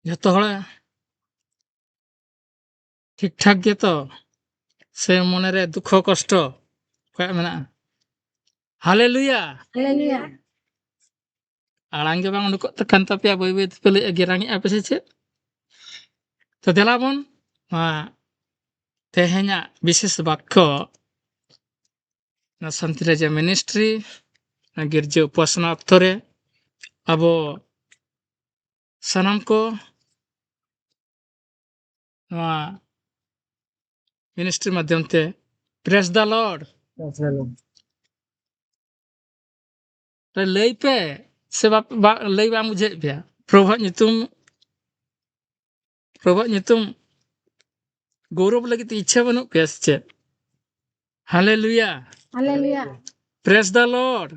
जतो हड़ा ठीक ठाक गे तो से मने रे दुख कष्ट काय मेना हालेलुया हालेलुया आड़ांग गे बांग उनको तकन तपिया बई बई पेले गिरांगी आपे से चे तो देलाबन तेहेnya विशेष वाक्य ना संतरेजा मिनिस्ट्री ना गिरजे उपासना अक्तरे अबो सनम को मिनिस्ट्री माध्यम ते प्रेस द लॉर्ड लई पे से लई बा मुझे पे प्रभु नितुम गौरव लगी इच्छा बनु पे से hallelujah hallelujah press the Lord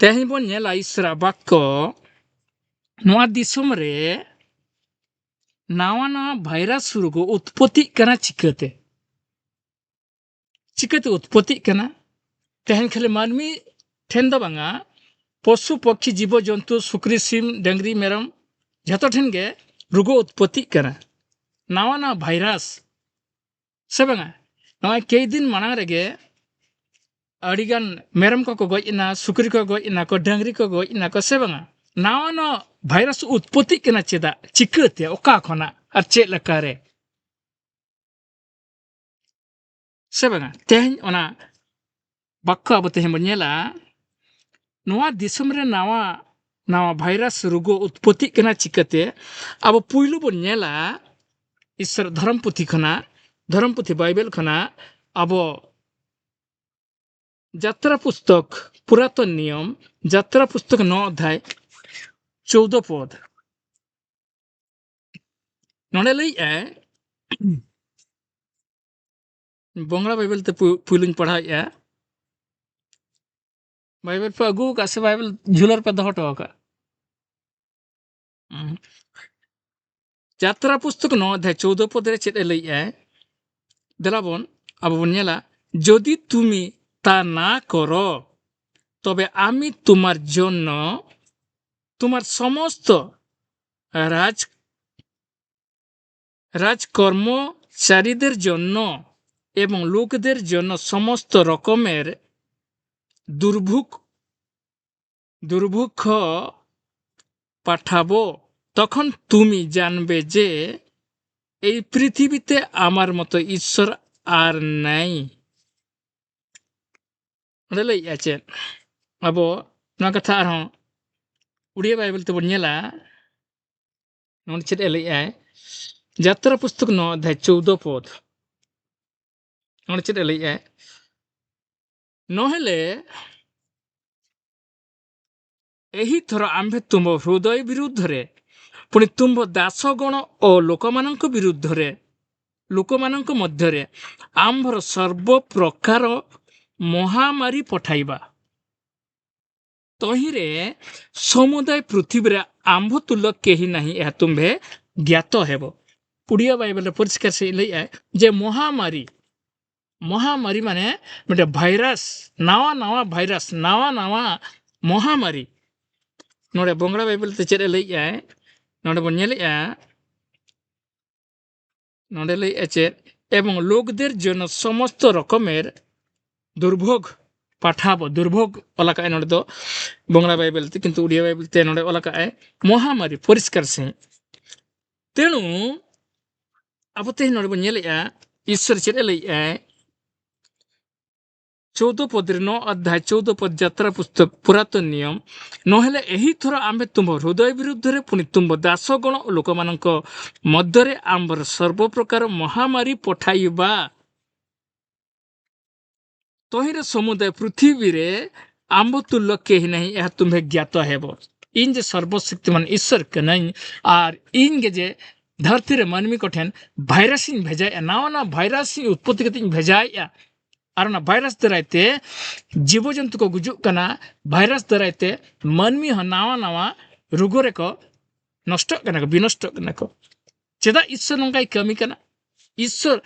तेही बन नेला इसरा वाक्य नवा दिसुम रे नावा नावा भाइरस रुगो उत्पत्ति कना चिकते उत्पत्ति कना तेहन खाली मानवी ठेन दो बांगा पशु पक्षी जीव जंतु सुक्री सिम डंगरी मेरम जतो ठेन गे रुगो उत्पत्ति कना नावा नावा भाइरस से बांगा नवा कई दिन माना रेगे अड़ीगान मेरम को गजना सुक्री को गजना को डंगरी को गजना को से बांगा नावा नावा भाइरस उत्पत्ति कना चेदा चिकते ओका खना और चेक लकारे से बांगा तेहन ओना बाक्का अब तेहन बनेला नवा दिसम रे नावा नावा भाइरस रुगो उत्पत्ति कना चिकते अब पुइलु बन नेला ईश्वर धर्मपुथी बाइबल खना अब यात्रा पुस्तक पुरातन नियम यात्रा पुस्तक 9 अध्याय 14 पद नोडे लई बंगला बाइबल ते पुइलुन पढ़ाया बाइबल पे अगू का से बाइबल झूलर पे दहटो का यात्रा पुस्तक 9 अध्याय 14 पद रे चेत लई देलाबन अब बन नेला यदि तुमी ता ना करो तबे आमी तुम्हार जन्य तुम्हार समस्त राजकर्मचारीदेर जन्य एवं लोकदेर जन्य समस्त रकमेर दुर्भिक्ष पाठाबो तखन तुमी जानबे जे এই পৃথিবীতে আমার মতো ঈশ্বর আর নাই লই আছে আবো না কথা আর উড়িয়া Bible te bon nyela non chet lei যাত্রা পুস্তক 9 অধ্যায় 14 পদ non chet lei নহলে ଏହି ଥର ଆମ୍ଭେ ତୁମ ହୃଦୟ ବିରୁଦ୍ଧରେ ପୁଣି ତୁମ୍ଭ ଦାସଗଣ ଓ ଲୋକମାନଙ୍କ ମଧ୍ୟରେ ଆମ୍ଭର ସର୍ବ ପ୍ରକାର ମହାମାରୀ ପଠାଇବା ତହିଁରେ ସମୁଦାୟ ପୃଥିବୀରେ ଆମ୍ଭ ତୁଲ୍ୟ କେହି ନାହିଁ ଏହା ତୁମ୍ଭେ ଜ୍ଞାତ ହେବ ଓଡ଼ିଆ ବାଇବେଲରେ ପରିଷ୍କାର ସେ ଲେଖା ଯେ ମହାମାରୀ ମାନେ ଗୋଟେ ଭାଇରସ୍ ନାवा ଭାଇରସ୍ ନାवा ମହାମାରୀ नोड़े बंगला बाइबल ते चेरे लई नोड़े बन नेलेआ नोड़े लई चे एवं लोकदेर जन्य समस्त रकमेर दुर्भोग पाठाबो दुर्भोग ओलाका नोड़े दो बंगला बाइबल ते किंतु उड़िया बाइबल ते नोड़े ओलाका महामारी परिष्कार से तेणु अब ते नोड़े बन नेलेआ ईश्वर चेरे लई 14 पद 9 अध्याय 14 पद यात्रा पुस्तक पुरातन नियम নহলে ଏହି ଥର ଆମ୍ଭେ ତୁମ୍ଭ ହୃଦୟ ବିରୁଦ୍ଧରେ ପୁଣି ତୁମ୍ଭ ଦାସଗଣ ଓ ଲୋକମାନଙ୍କ ମଧ୍ୟରେ ଆମ୍ଭର ସର୍ବପ୍ରକାର ମହାମାରୀ ପଠାଇବା ତହିଁରେ ସମୁଦାୟ ପୃଥିବୀରେ ଆମ୍ଭ ତୁଲ୍ୟ କେହି ନାହିଁ ଏହା ତୁମ୍ଭେ ଜ୍ଞାତ ହେବ इन जे सर्वशक्तिमान ईश्वर के नहीं और इन के जे धरती रे मानवी को ठेन भाइरस भेजाया ना भाइरस उत्पत्ति करते भेजाया और ना भाइरस दरायते जीव जंतु को गुजुक कना भाइरस दरायते मानवी नावा रोगों को नष्ट कना को विनष्ट कना को चेदा ईश्वर नंगाई कमी कना ईश्वर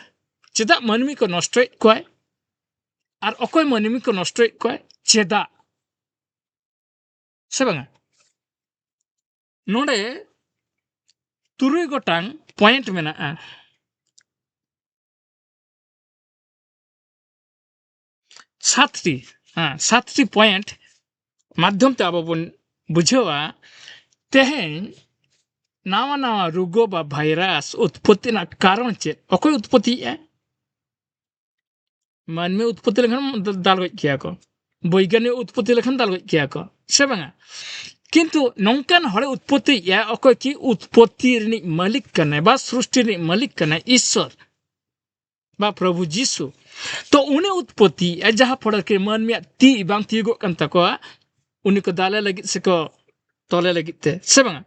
चेदा मानवी को नष्ट कोय और अकोय मानवी को नष्ट कोय चेदा से बांगा नोडे तुरुई गोटांग पॉइंट मेना सातटी पॉइंट माध्यम ते आबो बन बुझेवा तेहें नावा नावा रोगो बा भाइरास उत्पत्ति ना कारण चे अकोय उत्पत्ति है मानवी उत्पत्ति लेखन दाल गई किया को वैज्ञानिक उत्पत्ति लेखन दाल गई किया को से बांगा किंतु नौकान हड़े उत्पत्ति या अकोय की उत्पत्ति रिनी मालिक कने बा सृष्टि रिनी मालिक कने ईश्वर बा प्रभु जीसु तो उन्हें उत्पत्ति जहाँ फड़ के मन में ती बांग तीगो कन तकोआ उन्हीं को दाले लगी से को तोले लगी ते से बांगा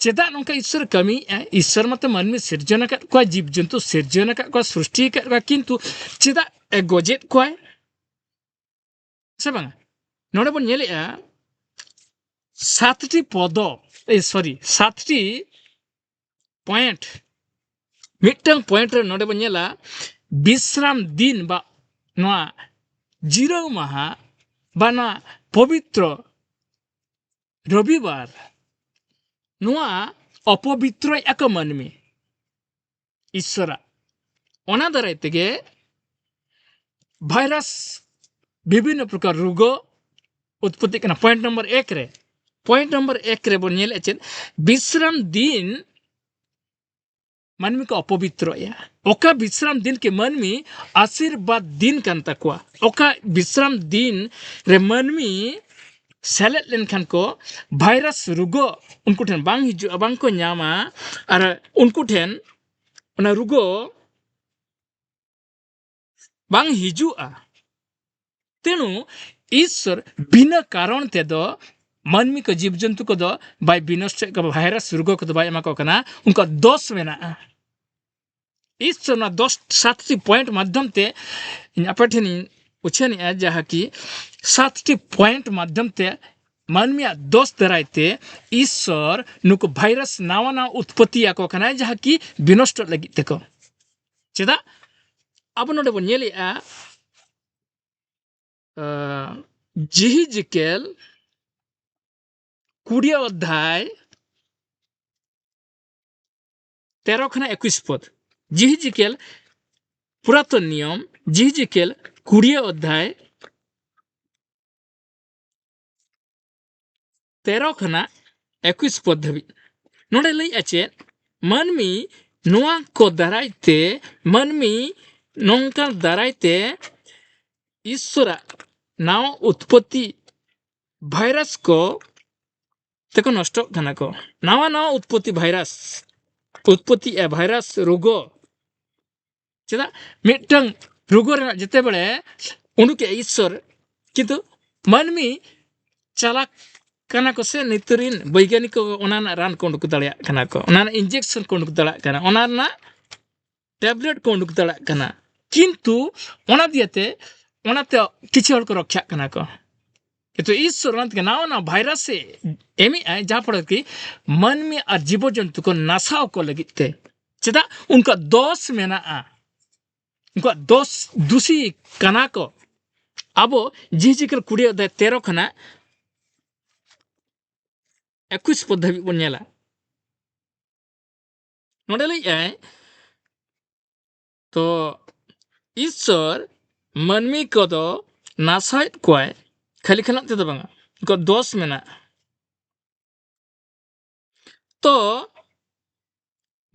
चेदा नौका ईश्वर कमी ईश्वर मत मन में सिर्जन का कोई जीव जंतु सिर्जन का कोई सृष्टि का किंतु चेदा गोजेट कोई से बांगा नोड़े बन ये लिया सातटी पदो सातटी पॉइंट मिट्टंग पॉइंट रे नोड़े बन येला विश्राम दिन बा नोआ जीरो महा बा नोआ पवित्र रविवार नोआ अपवित्र एक मन में ईश्वरा ओना दराय तेगे भाइरस विभिन्न प्रकार रोग उत्पत्ति करना पॉइंट नंबर 1 रे बन येले चेन विश्राम दिन मनमी को अपवित्र या ओका विश्राम दिन के मनमी आशीर्वाद दिन कान तकवा ओका विश्राम दिन रे मनमी सेलेट लेनखान को भाइरस रुगो उनको ठेन बांग हिजु बांग को न्यामा और उनको ठेन उना रुगो बांग हिजु तेनु ईश्वर बिना कारण ते दो मनमी को जीव जंतु को दो बाय विनष्ट का भाइरस रुगो को दो बाय एमा को कना उनका दोष मेना ईश्वर ना दोष 7टी पॉइंट माध्यम ते अपठनी उछनी जहाँ की 7टी पॉइंट माध्यम ते मनमिया दोष दरायते ईश्वर नुको भाइरस नावा ना उत्पत्ति या को कना जहाँ की विनष्ट लगी तेको चेदा अब नोडे बन येली जिहिजिकेल 20 अध्याय 13 खना 21 पद जिहिजिकेल पुरातन नियम जिहिजिकेल 20 अध्याय 13 खना 21 पद धबी नोडे लई आचे मनमी नोआ को दरायते मनमी नोंका दरायते ईश्वरा नाव उत्पत्ति भाइरस को तेको नष्ट खाना को नावा नावा उत्पत्ति भाइरस रोगो चेदा मिटंग रोगो रे जते बड़े उनुके ईश्वर किंतु मनमी चालाक काना को से नितरिन वैज्ञानिक को ओनाना रान को उंडुक दड़िया काना को ओनाना इंजेक्शन को उंडुक दड़ा काना ओनाना टैबलेट को उंडुक दड़ा काना किंतु ओना दियते ओनाते किछि हड़ को रक्षा काना को तो ईश्वर के नाव ना भाइरस से एमी आए जहाँ पड़ कि मन में और जीव जंतु को नशाओ को लगते चेदा उनका दोष में ना उनका दोष दूसरी कना को अब जिकर 20 अध्याय 13 खना 21 पद धाबी बन नेला नोडे लई आए तो ईश्वर मनमी को दो नासायत कोय खाली खाना ते दो बांगा उनका दोष में ना तो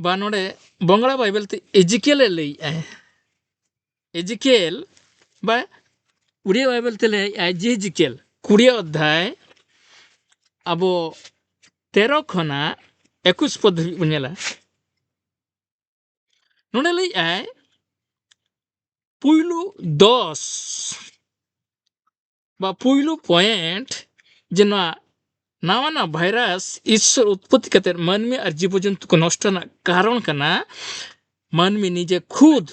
बानोडे बंगला बाइबल ते एजिकेल लई आए एजिकेल बा उड़िया बाइबल ते लई आए जिहिजिकेल 20 अध्याय अब 13 खना 21 पद बनेला नोडे लई आए पुइलु 10 बा पुइलु पॉइंट जेना नावा ना भाइरस ईश्वर उत्पत्ति करते मनमी और जीव जंतु को नष्ट ना कारण कना मनमी निजे खुद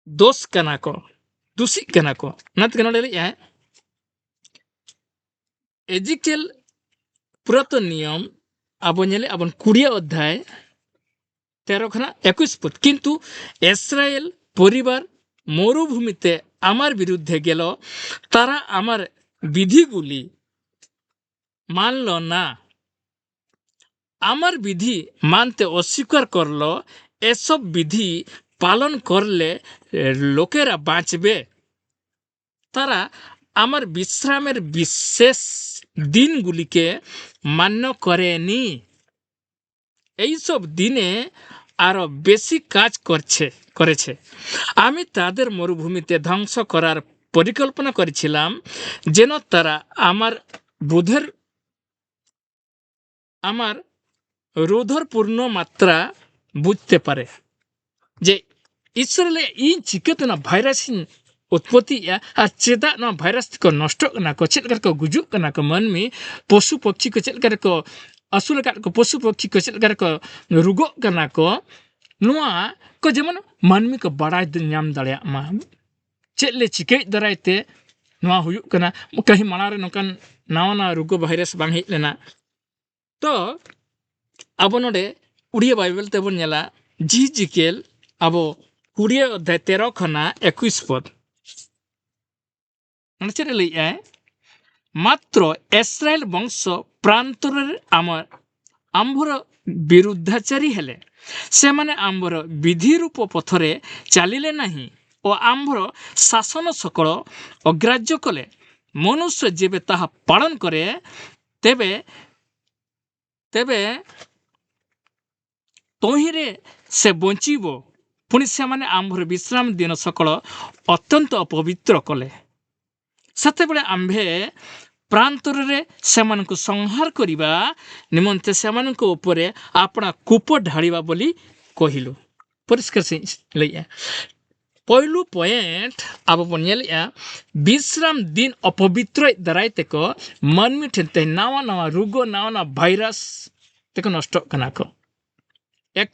दोष कना को दूषी कना को नत कना ले है एजिकेल पुरातन नियम अब नेले अपन 20 अध्याय 13 खना 21 पद किंतु इस्राएल परिवार मरुभूमिते आमार बिरुद्धे गेलो तारा आमार विधिगुली मानलो ना আমার বিধি মানতে অস্বীকার করলো, এসব বিধি পালন করলে লোকেরা বাঁচবে। তারা আমার বিশ্রামের বিশেষ দিনগুলিকে মান্য করেনি, এইসব দিনে আরো বেশি কাজ করেছে। আমি তাদের মরুভূমিতে ধ্বংস করার পরিকল্পনা করেছিলাম, যেন তারা আমার রোধর পূর্ণ মাত্রা বুঝতে পারে যে ইসরায়েলে ᱤᱧ ᱪᱤᱠᱟᱹᱛᱮ ᱱᱚᱣᱟ ᱵᱷᱟᱭᱨᱟᱥᱤᱧ ᱩᱛᱯᱚᱛᱛᱤᱭᱮᱜᱼᱟ ᱟᱨ ᱪᱮᱫᱟᱜ ᱱᱚᱣᱟ ᱵᱷᱟᱭᱨᱟᱥ ᱛᱮᱠᱚ ᱱᱚᱥᱴᱚᱜ ᱠᱟᱱᱟ ᱠᱚ, ᱪᱮᱫ ᱞᱮᱠᱟ ᱨᱮᱠᱚ ᱜᱩᱡᱩᱜ ᱠᱟᱱᱟ ᱠᱚ ᱢᱟᱹᱱᱢᱤ, ᱯᱚᱥᱩ ᱯᱚᱠᱷᱤ ᱠᱚ ᱪᱮᱫ ᱞᱮᱠᱟ ᱨᱮᱠᱚ ᱟᱹᱥᱩᱞ ᱟᱠᱟᱫ ᱠᱚ, ᱯᱚᱥᱩ ᱯᱚᱠᱷᱤ ᱠᱚ ᱪᱮᱫ ᱞᱮᱠᱟ ᱨᱮᱠᱚ ᱨᱩᱜᱚᱜ ᱠᱟᱱᱟ ᱠᱚ, ᱱᱚᱣᱟ ᱠᱚ ᱡᱮᱢᱚᱱ ᱢᱟᱹᱱᱢᱤ ᱠᱚ ᱵᱟᱲᱟᱭ ᱧᱟᱢ ᱫᱟᱲᱮᱭᱟᱜ ᱢᱟ ᱪᱮᱫ ᱞᱮ ᱪᱤᱠᱟᱹᱭ ᱫᱟᱨᱟᱭᱛᱮ ᱱᱚᱣᱟ ᱦᱩᱭᱩᱜ ᱠᱟᱱᱟ, ᱠᱟᱹᱦᱤ ᱢᱟᱲᱟᱝ ᱨᱮ ᱱᱚᱝᱠᱟᱱ ᱱᱟᱣᱟ ᱨᱩᱜᱚ ᱵᱷᱟᱭᱨᱟᱥ ᱵᱟᱝ ᱦᱮᱡ ᱞᱮᱱᱟ। ᱛᱚ ᱟᱵᱚ ᱱᱚᱰᱮ উড়িয়া বাইবেল তেবন নেলা ঝিঝিকেল আবো 20 অধ্যায় 13 খনা 21 পদ মানে চেয়ে লইয়া মাত্র ইসরায়েল বংশ প্রান্তরের আমার আম্ভর বিরুদ্ধাচারী হেলে, ସେମାନେ ଆମ୍ଭର ବିଧିରୂପ ପଥରେ ଚାଲିଲେ ନାହିଁ ଓ ଆମ୍ଭର ଶାସନ ସକଳ ଅଗ୍ରାହ୍ୟ କଲେ। ମନୁଷ୍ୟ ଯେବେ ତାହା ପାଳନ କରେ ତେବେ ତେବେ ତହିଁରେ ସେ ବଞ୍ଚିବ। ପୁଣି ସେମାନେ ଆମ୍ଭର ବିଶ୍ରାମ ଦିନ ସକଳ ଅତ୍ୟନ୍ତ ଅପବିତ୍ର କଲେ। ସେତେବେଳେ ଆମ୍ଭେ ପ୍ରାନ୍ତରରେ ସେମାନଙ୍କୁ ସଂହାର କରିବା ନିମନ୍ତେ ସେମାନଙ୍କ ଉପରେ ଆପଣା କୂପ ଢାଳିବା ବୋଲି କହିଲୁ। ପରିଷ୍କାର से लइया पहिलो पॉइंट अब अपन नेलिया विश्राम दिन अपवित्र दराय तक मनमी ठेते नवा नवा रोग नवा भाइरस तक नष्ट कना को एक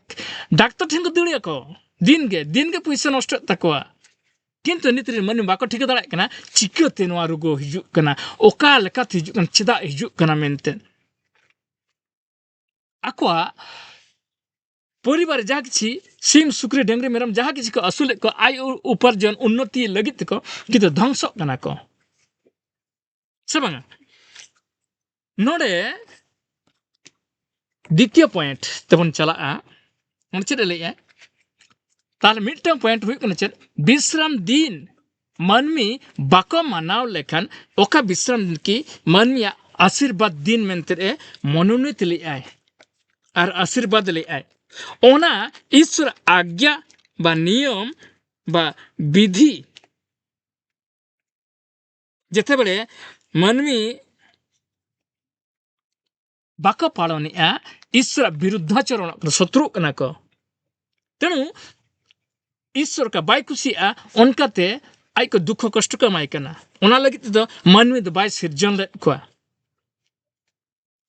डाक्टर ठेन को दिलिया को दिन के पैसा नष्ट तकवा किंतु नितरी मन बाको ठीक दाड़ा कना चिकाते नवा रोग हिजु कना ओका लेका हिजु कना चेदा हिजु कना मेनते आकोआ परिवार जहाँ किसी सिम सुक्री डेंगरी मेरम जहाँ किसी को असुल को आय उपार्जन उन्नति लगित को किंतु ध्वंस कना को सबंगा नोडे द्वितीय पॉइंट तबन चला चेद ले ताल मिटन पॉइंट हुई कना चेद विश्राम दिन मनमी बाको मानाव लेखन ओका विश्राम दिन की मनमी आशीर्वाद दिन मेंते मनोनीत ले आए और आशीर्वाद ले आए ओना ईश्वर आज्ञा बा नियम बा विधि जेते बेले मनमी बाको पालन ईश्वर विरुद्धाचरण शत्रु कना को तेणु ईश्वर का बाय खुशी उनकाते आई को दुख कष्ट कमाई कना ओना लगी तो मनमी दो बाय सिरजन ले को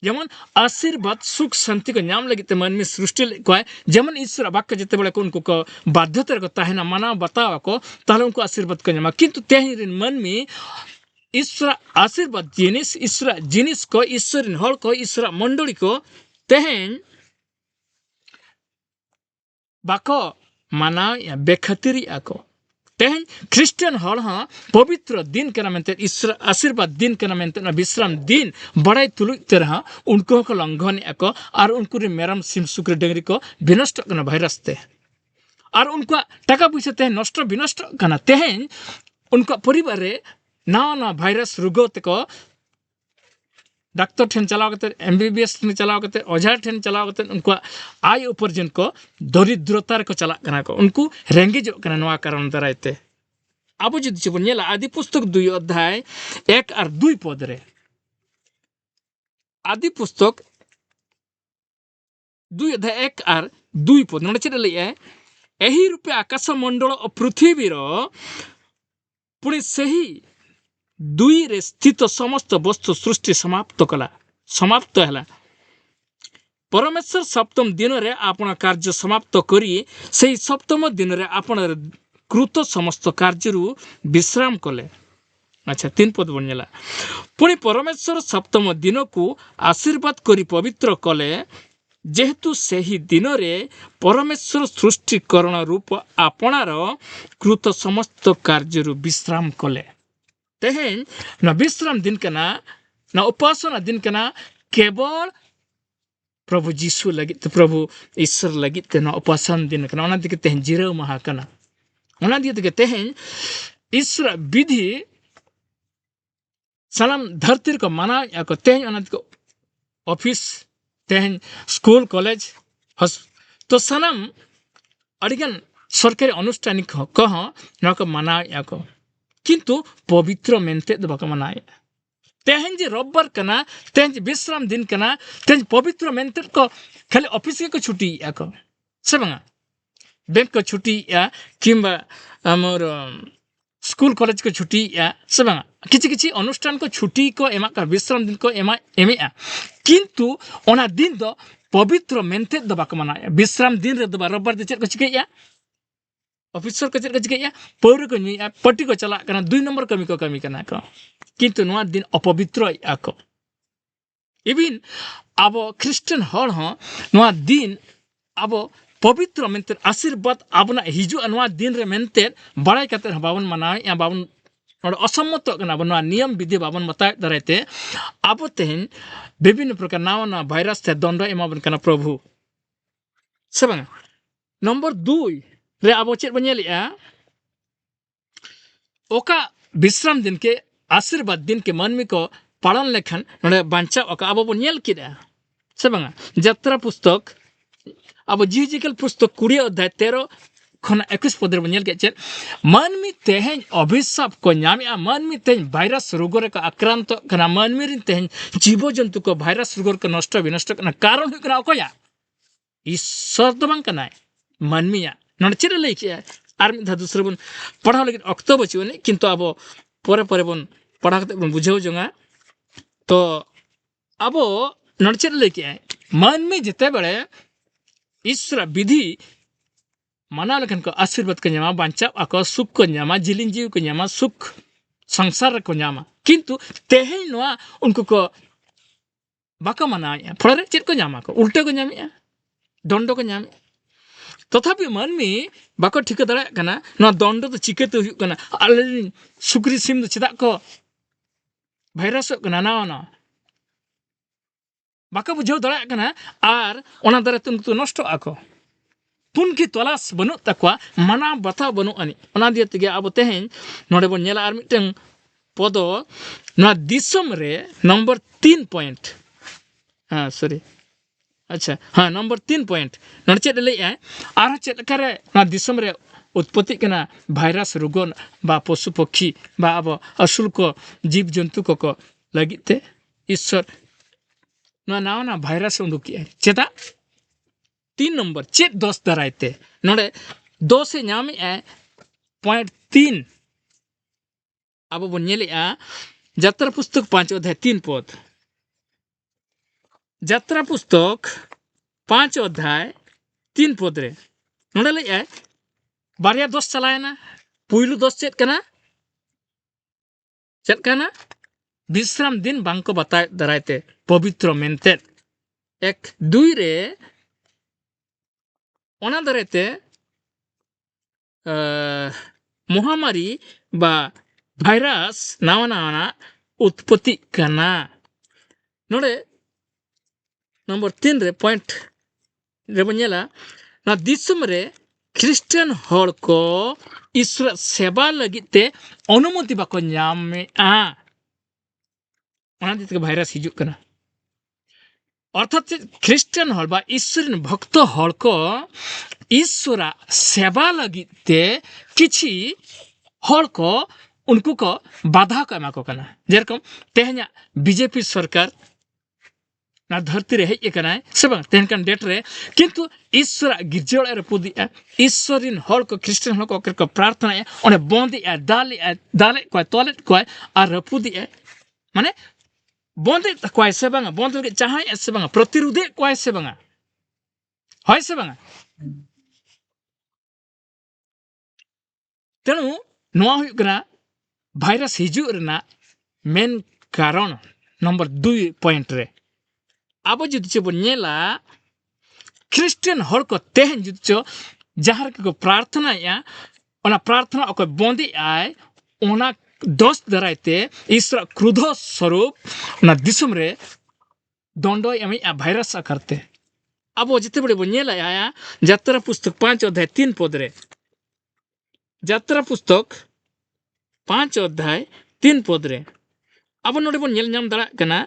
जेमन आशीर्वाद सुख शांति को नाम लगी मनमी सृष्टि को जेमन ईश्वर वाक्य जिते बड़े को उनको को बाध्यता को ताहेना माना बतावा को ताले उनको आशीर्वाद को नाम किंतु तेहिन मनमी ईश्वर आशीर्वाद जिनिस को ईश्वर हल को ईश्वर मंडली को तेहेन बाको माना या बेखतिरी आको तेहेन ख्रिस्टियन हल हाँ पवित्र दिन के नाम ईश्वर आशीर्वाद दिन के नाम विश्राम दिन बड़ाई तुलुक तरह उनको को लंघन आको और उनको मेरम सिम सुक्री डेंगरी को विनष्ट करना भाइरस ते और उनको टाका पैसा तेहन नष्ट विनष्ट करना तेहन उनको परिवार रे ना भाइरस रोग को डाक्टर ठेन चलाव करते MBBS ठेन चलाव करते ओझा ठेन चलाव करते उनको आय उपार्जन को दरिद्रता को चला कना को उनको रेंगेज कना नवा कारण दरायते अब जुदी बन नेला आदि पुस्तक 2 अध्याय 1 और 2 पद रे आदि पुस्तक 2 अध्याय 1 और 2 पद नोडे चेद लइए एही रूपे आकाश मंडल और पृथ्वी रो पुणी सही दुई रे स्थित समस्त वस्तु सृष्टि समाप्त है परमेश्वर सप्तम दिन रे आपण कार्य समाप्त करी सही सप्तम दिन रे आपण कृत समस्त कार्य विश्राम कले। अच्छा 3 पद बनला पुणी परमेश्वर सप्तम दिन को आशीर्वाद करी पवित्र कले जेहेतु सही दिन रे परमेश्वर सृष्टिकरण रूप आपणार कृत समस्त कार्य विश्राम कले। तेहेन न विश्राम दिन कना न उपासना दिन कना केवल प्रभु जीसु लगित ते प्रभु ईश्वर लगित ते उपासन दिन कना ओना दिके तेहन जिराव महा कना ओना दिके तेहन ईश्वर विधि सालाम धरती को माना को तेहन ओना दिके ऑफिस तेहन स्कूल कॉलेज तो सालाम अड़िगन सरकारी अनुष्ठानिक कह को माना को किंतु पवित्र मेनते दो बाको माना तेहन जे रविवार कना तेहन जे विश्राम दिन कना तेहन पवित्र मेनते को खाली ऑफिस को छुट्टी को से बांगा बैंक को छुट्टी किंबा आमर स्कूल कॉलेज को छुट्टी से बांगा किछि किछि अनुष्ठान को छुट्टी को एमा का विश्राम दिन को एमा एमेआ किंतु ओना दिन दो पवित्र मेनते दो बाको माना विश्राम दिन रे दो रविवार दे चेक को चिकैया ऑफिसर को चेक को चिकैया पौर को नुया पट्टी को चला कना 2 नंबर कमी कना को किंतु नुआ दिन अपवित्र को इबिन अब क्रिश्चियन हर हो नुआ दिन अब पवित्र मेनते आशीर्वाद आबना हिजु नुआ दिन रे मेनते बड़ाई कते बाबन मनाय या बाबन असम्मत कना नुआ नियम विधि बाबन मताय दरायते अब तेहन विभिन्न प्रकार नावा भाइरस ते दंड एमाबन कना प्रभु से बांगा नंबर 2 रे अब चेक बनेलिया ओका विश्राम दिन के आशीर्वाद दिन के मानवी को पालन लेखन नोडे बांचा ओका अब बनेल किदा से बांगा यात्रा पुस्तक अब जिजिकल पुस्तक 20 अध्याय 13 खन 21 पद रे बनेल के चेक मानवी तेहन अभिशाप को नामिया मानवी तेहन भाइरस रोग रे का आक्रांत कना मानवी रिन तेहन जीव जंतु को भाइरस रोग के नष्ट विनष्ट कना कारण हुई कना ओकया ईश्वर दो बांग कना मानवीया नोडे चेक लैके आर मिधा दूसरे बन पढ़ाव लगे अक्तो बचुने किंतु अब परे परे बन पढ़ा कते बन बुझाव जंगा तो अब नोडे चेक लैके मानवी जते बेले ईश्वर विधि माना लेखन को आशीर्वाद को नामा बांचा आको सुख को नामा जिलिन जीव को नामा सुख संसार को नामा किंतु तेहन नोआ उनको को बाका माना फड़े चेक को नामा को उल्टे को नामिया दंड को नामे तथापि मानवी बाको ठीक दाड़ा कना नोआ दंड तो चिकेते हुई कना आले सुक्री सिम दो चेदा को भाइरस कना ना बाका बुझाव दाड़ा कना आर ओना दारे तुमको नष्ट आको पुनकी तलाश बनु तकवा मना बता बनु अनि ओना दिया तगे अब तेहन नोडे बन नेला आर मिटन पदो ना दिसम रे नंबर 3 पॉइंट हाँ सॉरी अच्छा हाँ नंबर 3 पॉइंट नोडे चेक ले आर चेक करे ना दिसम रे उत्पत्ति कना भाइरस रोगन बा पशु पक्षी बा अब असुल को जीव जंतु को लगिते ईश्वर ना भाइरस उंडुकी चेता 3 नंबर चेक 10 दरायते नोडे 2 से नाम पॉइंट 3 अब बन नेलिया यात्रा पुस्तक 5 अध्याय 3 पद यात्रा पुस्तक 5 अध्याय 3 पद रे नोडे ले बारिया 10 चलायना पुइलु 10 चेक कना विश्राम दिन बांको बताय दरायते पवित्र मेनते 1-2 रे ओना दरेते महामारी बा भाइरस नावा उत्पत्ति कना नोडे नंबर 3 रे पॉइंट रे बनेला ना दिसम रे क्रिश्चियन हर को ईश्वर सेवा लगिते अनुमति बाको नामे ओना दिते भाइरस हिजुक कना अर्थात क्रिश्चियन हल बा ईश्वर भक्त हल को ईश्वर सेवा लगिते किछि हल को उनको को बाधा को एमा को कना जेरकम तेहना बीजेपी सरकार ना धरती रे हेज कना से बा तेहन कान डेट रे किंतु ईश्वर गिरजोड़ रे पुदी ईश्वरिन हल को क्रिश्चियन हल को प्रार्थना ओने बंदी दाले को तोले को आर पुदी माने बंदे कोई से बांगा बंद के चाहे ऐसे बांगा प्रतिरोधे कोई से बांगा है से बांगा तेणु नोआ हुई कना भाइरस हिजु रना मेन कारण नंबर 2 पॉइंट रे अब जुदी चो नेला क्रिश्चियन हर को तेहन जुदी चो जहार को प्रार्थना या ओना प्रार्थना को बंदी आए ओना 10 दरायते ईश्वर क्रोध स्वरूप ना दिसम रे दंड एम भाइरस करते अब जिते बड़े बन आया यात्रा पुस्तक 5 अध्याय 3 पद रे यात्रा पुस्तक 5 अध्याय 3 पद रे अब नोडे बन नेल नाम दाड़ा कना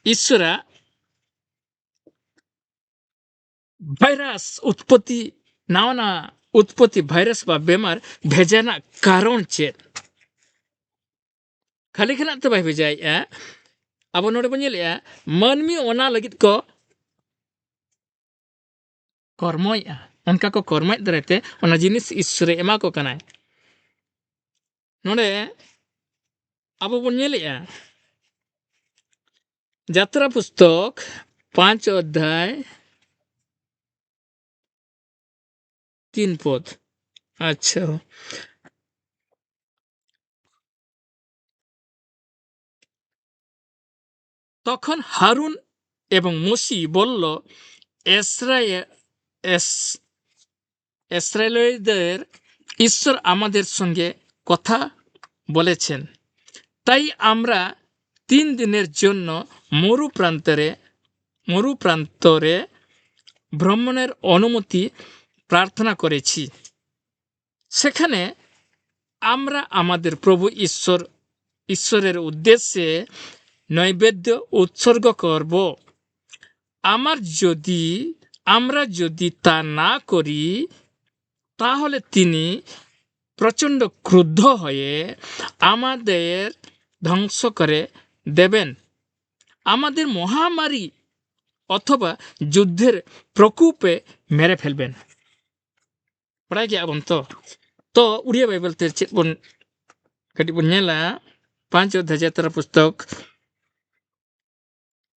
ईश्वरा भाइरस उत्पत्ति नावना उत्पत्ति भाइरस बा बेमार भेजाना कारण चेत खाली खना तो भाई भेजाया अब नोडे बन नेल मानमी ओना लगित को कर्मया उनका को कर्मय दरेते ओना जिनिस ईश्वरे एमा को कनाय नोडे अब बन नेलेया यात्रा पुस्तक 5 अध्याय 3 पद अच्छा তখন হারুন এবং মোশি বলল ইসরায়েলীয়দের ঈশ্বর আমাদের সঙ্গে কথা বলেছেন তাই আমরা 3 দিনের জন্য মরুপ্রান্তরে ভ্রমণের অনুমতি প্রার্থনা করেছি সেখানে আমরা আমাদের প্রভু ঈশ্বরের উদ্দেশ্যে নৈবেদ্য উৎসর্গ করব আমরা যদি তা না করি তাহলে তিনি প্রচণ্ড ক্রুদ্ধ হয়ে আমাদের ধ্বংস করে দেবেন আমাদের মহামারী অথবা যুদ্ধের প্রকোপে মেরে ফেলবেন পড়াই গিয়া বন তো উড়িয়া বাইবেল তে चेत बन कटी बन नेला 5 अध्याय यात्रा पुस्तक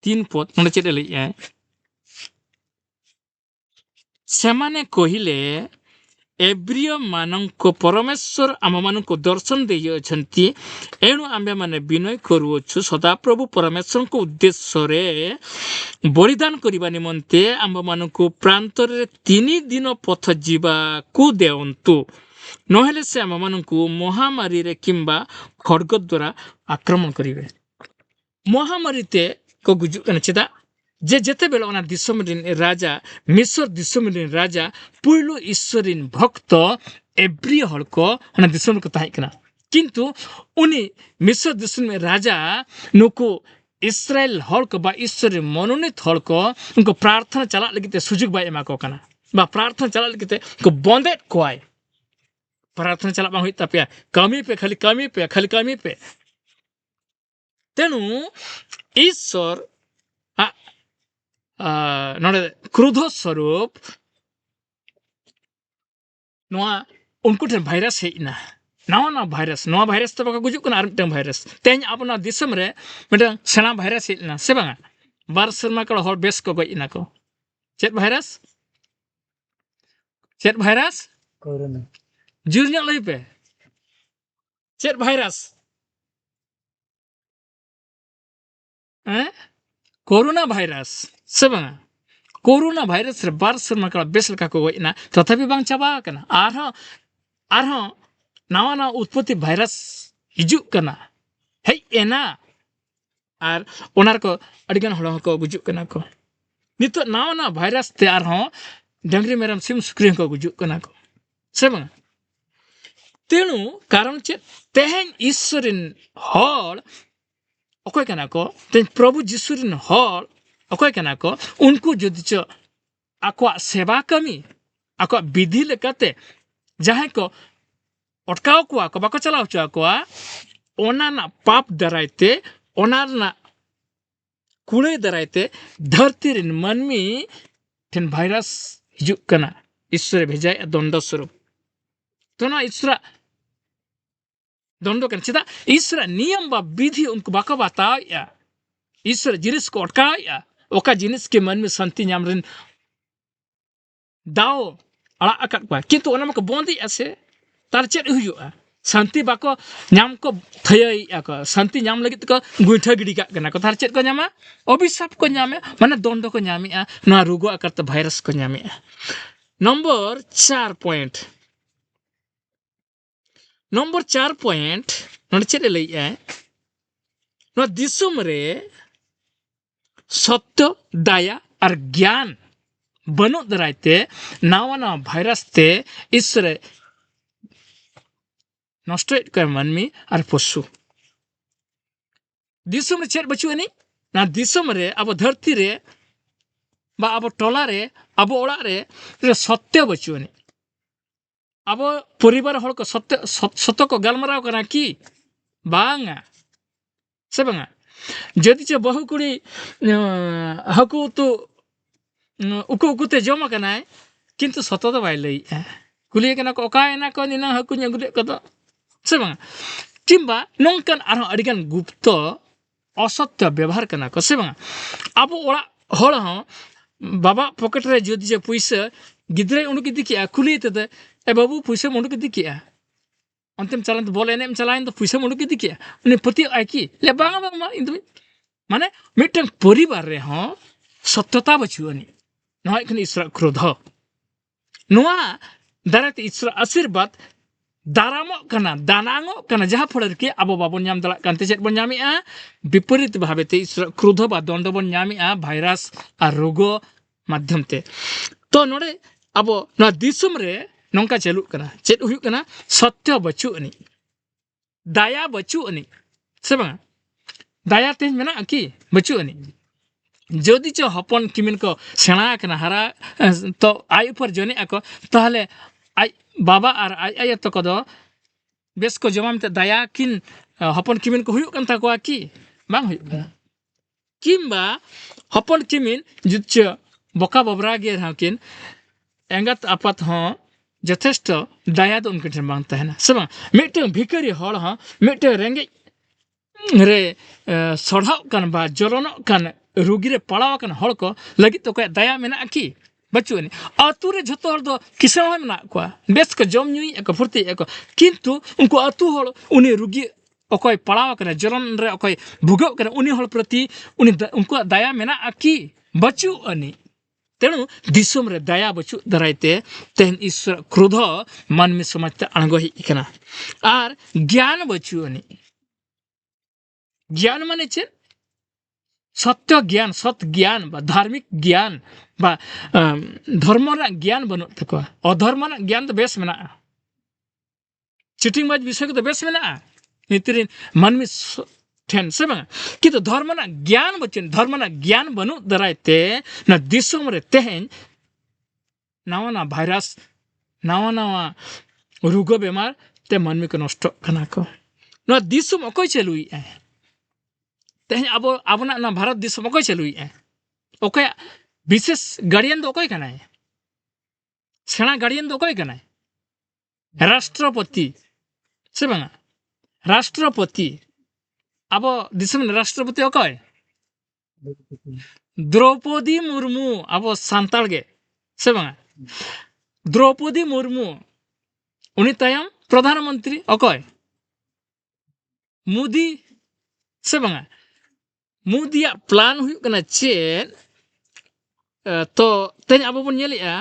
3 पद नोडे चेत लइया सेमाने कहिले एब्रिय मानक परमेश्वर आम मानक दर्शन देइछंती एणु आम्बे माने विनय करूछु सदाप्रभु परमेश्वर को उद्देश्य रे बलिदान करिबा निमंते आम मानक प्रांतर रे 3 दिन पथ जीवा को देवंतु नहेले से आम मानक महामारी रे किंबा खड्ग द्वारा आक्रमण करिवे महामारी ते को गुजु कने चेदा जे जेते बेला ओना दिसम रिन राजा मिस्र दिसम रिन राजा पुइलो ईश्वरिन भक्त एब्रिय हलको ओना दिसम को ताहे कना किंतु उनी मिस्र दिसम राजा नुको इस्राएल हलको बा ईश्वर मनोनीत हलको उनको प्रार्थना चला लगिते सुजुग बा एमा को कना बा प्रार्थना चला लगिते को बंदे कोय प्रार्थना चला बा होई तापिया कमी पे खाली कमी पे तेनु ईश्वर नोडे क्रोध स्वरूप नोआ उनको ठन भाइरस हेना नवा भाइरस तो बाका गुजुक कना आरमटन भाइरस तेज अपना दिसम रे मिटन सेना भाइरस हेना से बांगा बार शर्मा का हर बेस को गइना को चेत भाइरस कोरोना जुरnya लई पे चेत भाइरस कोरोना भाइरस से बांगा कोरोना भाइरस रे बार शर्मा का बेस लका को गइना तथापि बांग चाबा कना आरहो नावा उत्पत्ति भाइरस हिजुक कना हे एना आर ओनार को अडिगन हलो को गुजुक कना को नितो नावा भाइरस ते आरहो डंगरी मेरम सिम सुक्री को गुजुक कना को से बांगा तेनु कारण चे तेहेन ईश्वरिन हल अकोय कना को तेन प्रभु जिसुरिन हल अकोय कना को उनको जदि च आको सेवा कमी आको विधि लेकाते जहां को अटकाव को बाको चलाव च को ओना ना पाप दराइते ओना ना कुड़े दराइते धरती रिन मनमी ठेन भाइरस हिजुक कना ईश्वर भेजाय दंड स्वरूप तो ना ईश्वर दंड कन चेदा ईश्वर नियम बा विधि उनको बाको बताया ईश्वर जिनिस को अटकाया ओका जिनिस के मन में शांति नाम रिन दाओ अड़ा अकट को किंतु ओना मको बंदी आसे तार चेद हुयुआ शांति बाको नाम को थयई को शांति नाम लगित को गुइठा गिडी का कना को तार चेद को नामा अभिशाप को नामे माने दंड को नामेआ ना रोगो आकारत भाइरस को नामेआ नंबर 4 पॉइंट नोड चेद लइया नो दिसुम रे सत्य दया और ज्ञान बनुक दारायते नावा नावा भाइरास ते ईश्वरे नष्टयेद कय मानमी आर पशु दिसुम रे चेद बचु अनि ना दिसुम रे अब धरती रे बा अब टोला रे अब ओड़ा रे सत्य बचु अनि अब परिवार हड़ को सत्य सत्य को गलमराव कना की बांगा से बांगा जदि चे बहु कुड़ी हकु तो उकु उकुते जमा कनाय किंतु सत्य तो बाय लई कुली कना को ओकायना को निना हकु न्यगुदे कतो से बांगा किंबा नोंकन आरो अडिगान गुप्त असत्य व्यवहार कना को से बांगा अब ओड़ा हड़ हो बाबा पॉकेट रे जदि जे पैसा गिद्रे उनुक दिकिया कुली तते ए बाबू पैसा उनुक दिकिया अंतिम चलन बॉल एने चलाइन तो पैसा उनुक दिकिया उनी पति आकी ले बांगा बांगा इन माने मिटन परिवार रे हो सत्यता बचुअनी नय खन ईश्वर क्रोध नोआ दाराते ईश्वर आशीर्वाद दारामो कना दानांगो कना जहा फड़र के अब बाबन नाम दला कांते चेत बन नामिया विपरीत भावेते ईश्वर क्रोध बा दंड बन नामिया भाइरास आ रोगो माध्यम ते तो नोडे अब ना दिसुम रे नोंका चलु कना चेत हुयु कना सत्य बचु अनि दया बचु अनि से बांगा दया ते मेना की बचु अनि जदि च हपन किमिन को सेना कना हरा तो आय पर जने आको ताहले आय बाबा आर आय आय तो कदो बेस को जमाम ते दया किन हपन किमिन को हुयु कन ताको की बांग हुयु कना किंबा हपन किमिन जुच्च बका बबरा गे हाकिन एंगत आपात हो यथेष्ट दया तो उनके ठन बांग तहना सब मिटे भिखारी हड़ हो मिटे रेंगे रे सढ़ाव कन बा जलन कन रोगी रे पड़ाव कन हड़ को लगी तो कय दया मेना की बचुनी आतु रे झतो हड़ दो किसान हो मेना को बेस को जम नुई एक फुर्ती एक किंतु उनको आतु हड़ उनी रोगी अकय पड़ाव कन जलन रे अकय भुगव कन उनी हड़ प्रति उनी उनको दया मेना की बचुनी तेणु दिसुम रे दया बचु दारायते तेन ईश्वर क्रोध मानवी समाज ते आंगो हिकना आर ज्ञान बचुनी ज्ञान माने चे सत्य ज्ञान सत ज्ञान बा धार्मिक ज्ञान बा धर्म ना ज्ञान बनु तको अधर्म ना ज्ञान तो बेस मेना चिटिंग बाज विषय को तो बेस मेना नितिरिन मानवी ठेन से बांगा किंतु धर्म ना ज्ञान बचन धर्म ना ज्ञान बनु दारायते ना दिसुम रे तेहेन नावा ना भाइरास नावा नावा रोग बेमार ते मानवी को नष्ट कना को ना दिसुम अकय चलुई तेहेन अब आबना ना भारत दिसुम अकय चलुई अकय विशेष गार्डियन दो अकय कनाय सेना गार्डियन दो अकय कनाय राष्ट्रपति से बांगा राष्ट्रपति अब दिसुम राष्ट्रपति अकय द्रौपदी मुर्मू अब सांताल गे से बांगा द्रौपदी मुर्मू उनी तायम प्रधानमंत्री अकय मोदी से बांगा मोदिया प्लान हुयु कना चेन तो तेन अब बन नेलिया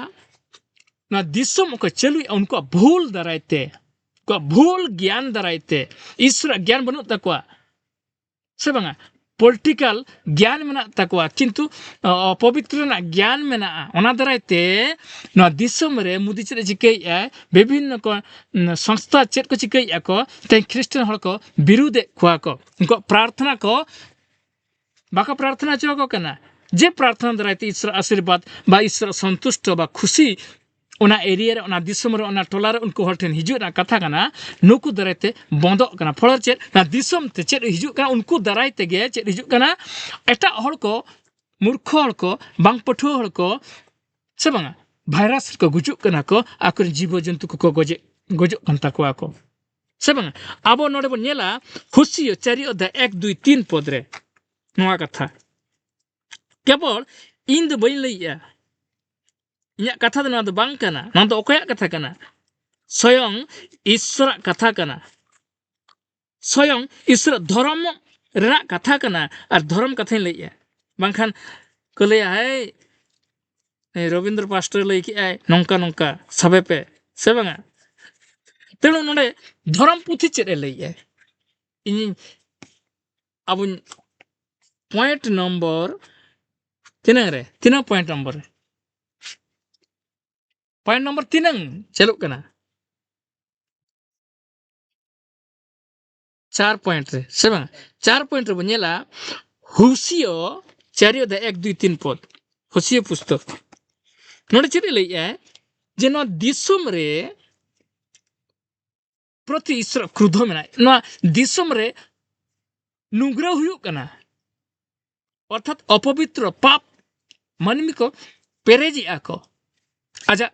ना दिसुम को चलुई उनको भूल दारायते को भूल ज्ञान दारायते ईश्वर ज्ञान बनु तकवा से बांगा पॉलिटिकल ज्ञान मेना तकवा किंतु पवित्र ना ज्ञान मेना ओना दारायते ना दिसुम रे मोदी चेद चिकई विभिन्न को संस्था चेद को चिकई को ते ख्रिस्टियन हड़ को विरोध खुआ को उनको प्रार्थना को बाका प्रार्थना चो कना जे प्रार्थना दारायते ईश्वर आशीर्वाद बा ईश्वर संतुष्ट बा खुशी ओना एरिया रे ओना दिसुम रे ओना टोला रे उनको हर ठेन हिजु ना कथा कना नुकु दारायते बंदो कना फलर चेद ना दिसुम ते चेद हिजु कना उनको दारायते गे चेद हिजु कना एटा हड़ को मूर्ख हड़ को बांग पठुआ हड़ को से बांगा भाइरास को गुजु कना को आकर जीव जंतु को गजे गजो कंता को से बांगा आबो नोडे बन नेला हुसियो 4 अध्याय 1 2 3 पद रे नोआ कथा केवल इन दो बई लइया इया कथा दो ना दो बांग कना ना दो ओकया कथा कना स्वयं ईश्वर कथा कना स्वयं ईश्वर धर्म रेना कथा कना और धर्म कथा लइया बांखान को लइया है रविंद्र पास्टर लई कि नौका नौका सबे पे से बांगा तेणु नोडे धर्म पुथि चेद लइया इन अब पॉइंट नंबर तीन पॉइंट नंबर पॉइंट नंबर 3 चलुक कना 4 पॉइंट रे से बांग 4 पॉइंट रे बनेला हुसियो चारियो द 1 2 3 पद हुसियो पुस्तक नोडे चेदे लइया जे नो दिसुम रे प्रति ईश्वर क्रोध मेना नो दिसुम रे नुग्रह हुयुक कना अर्थात अपवित्र पाप मानमी को पेरेजी आको आजा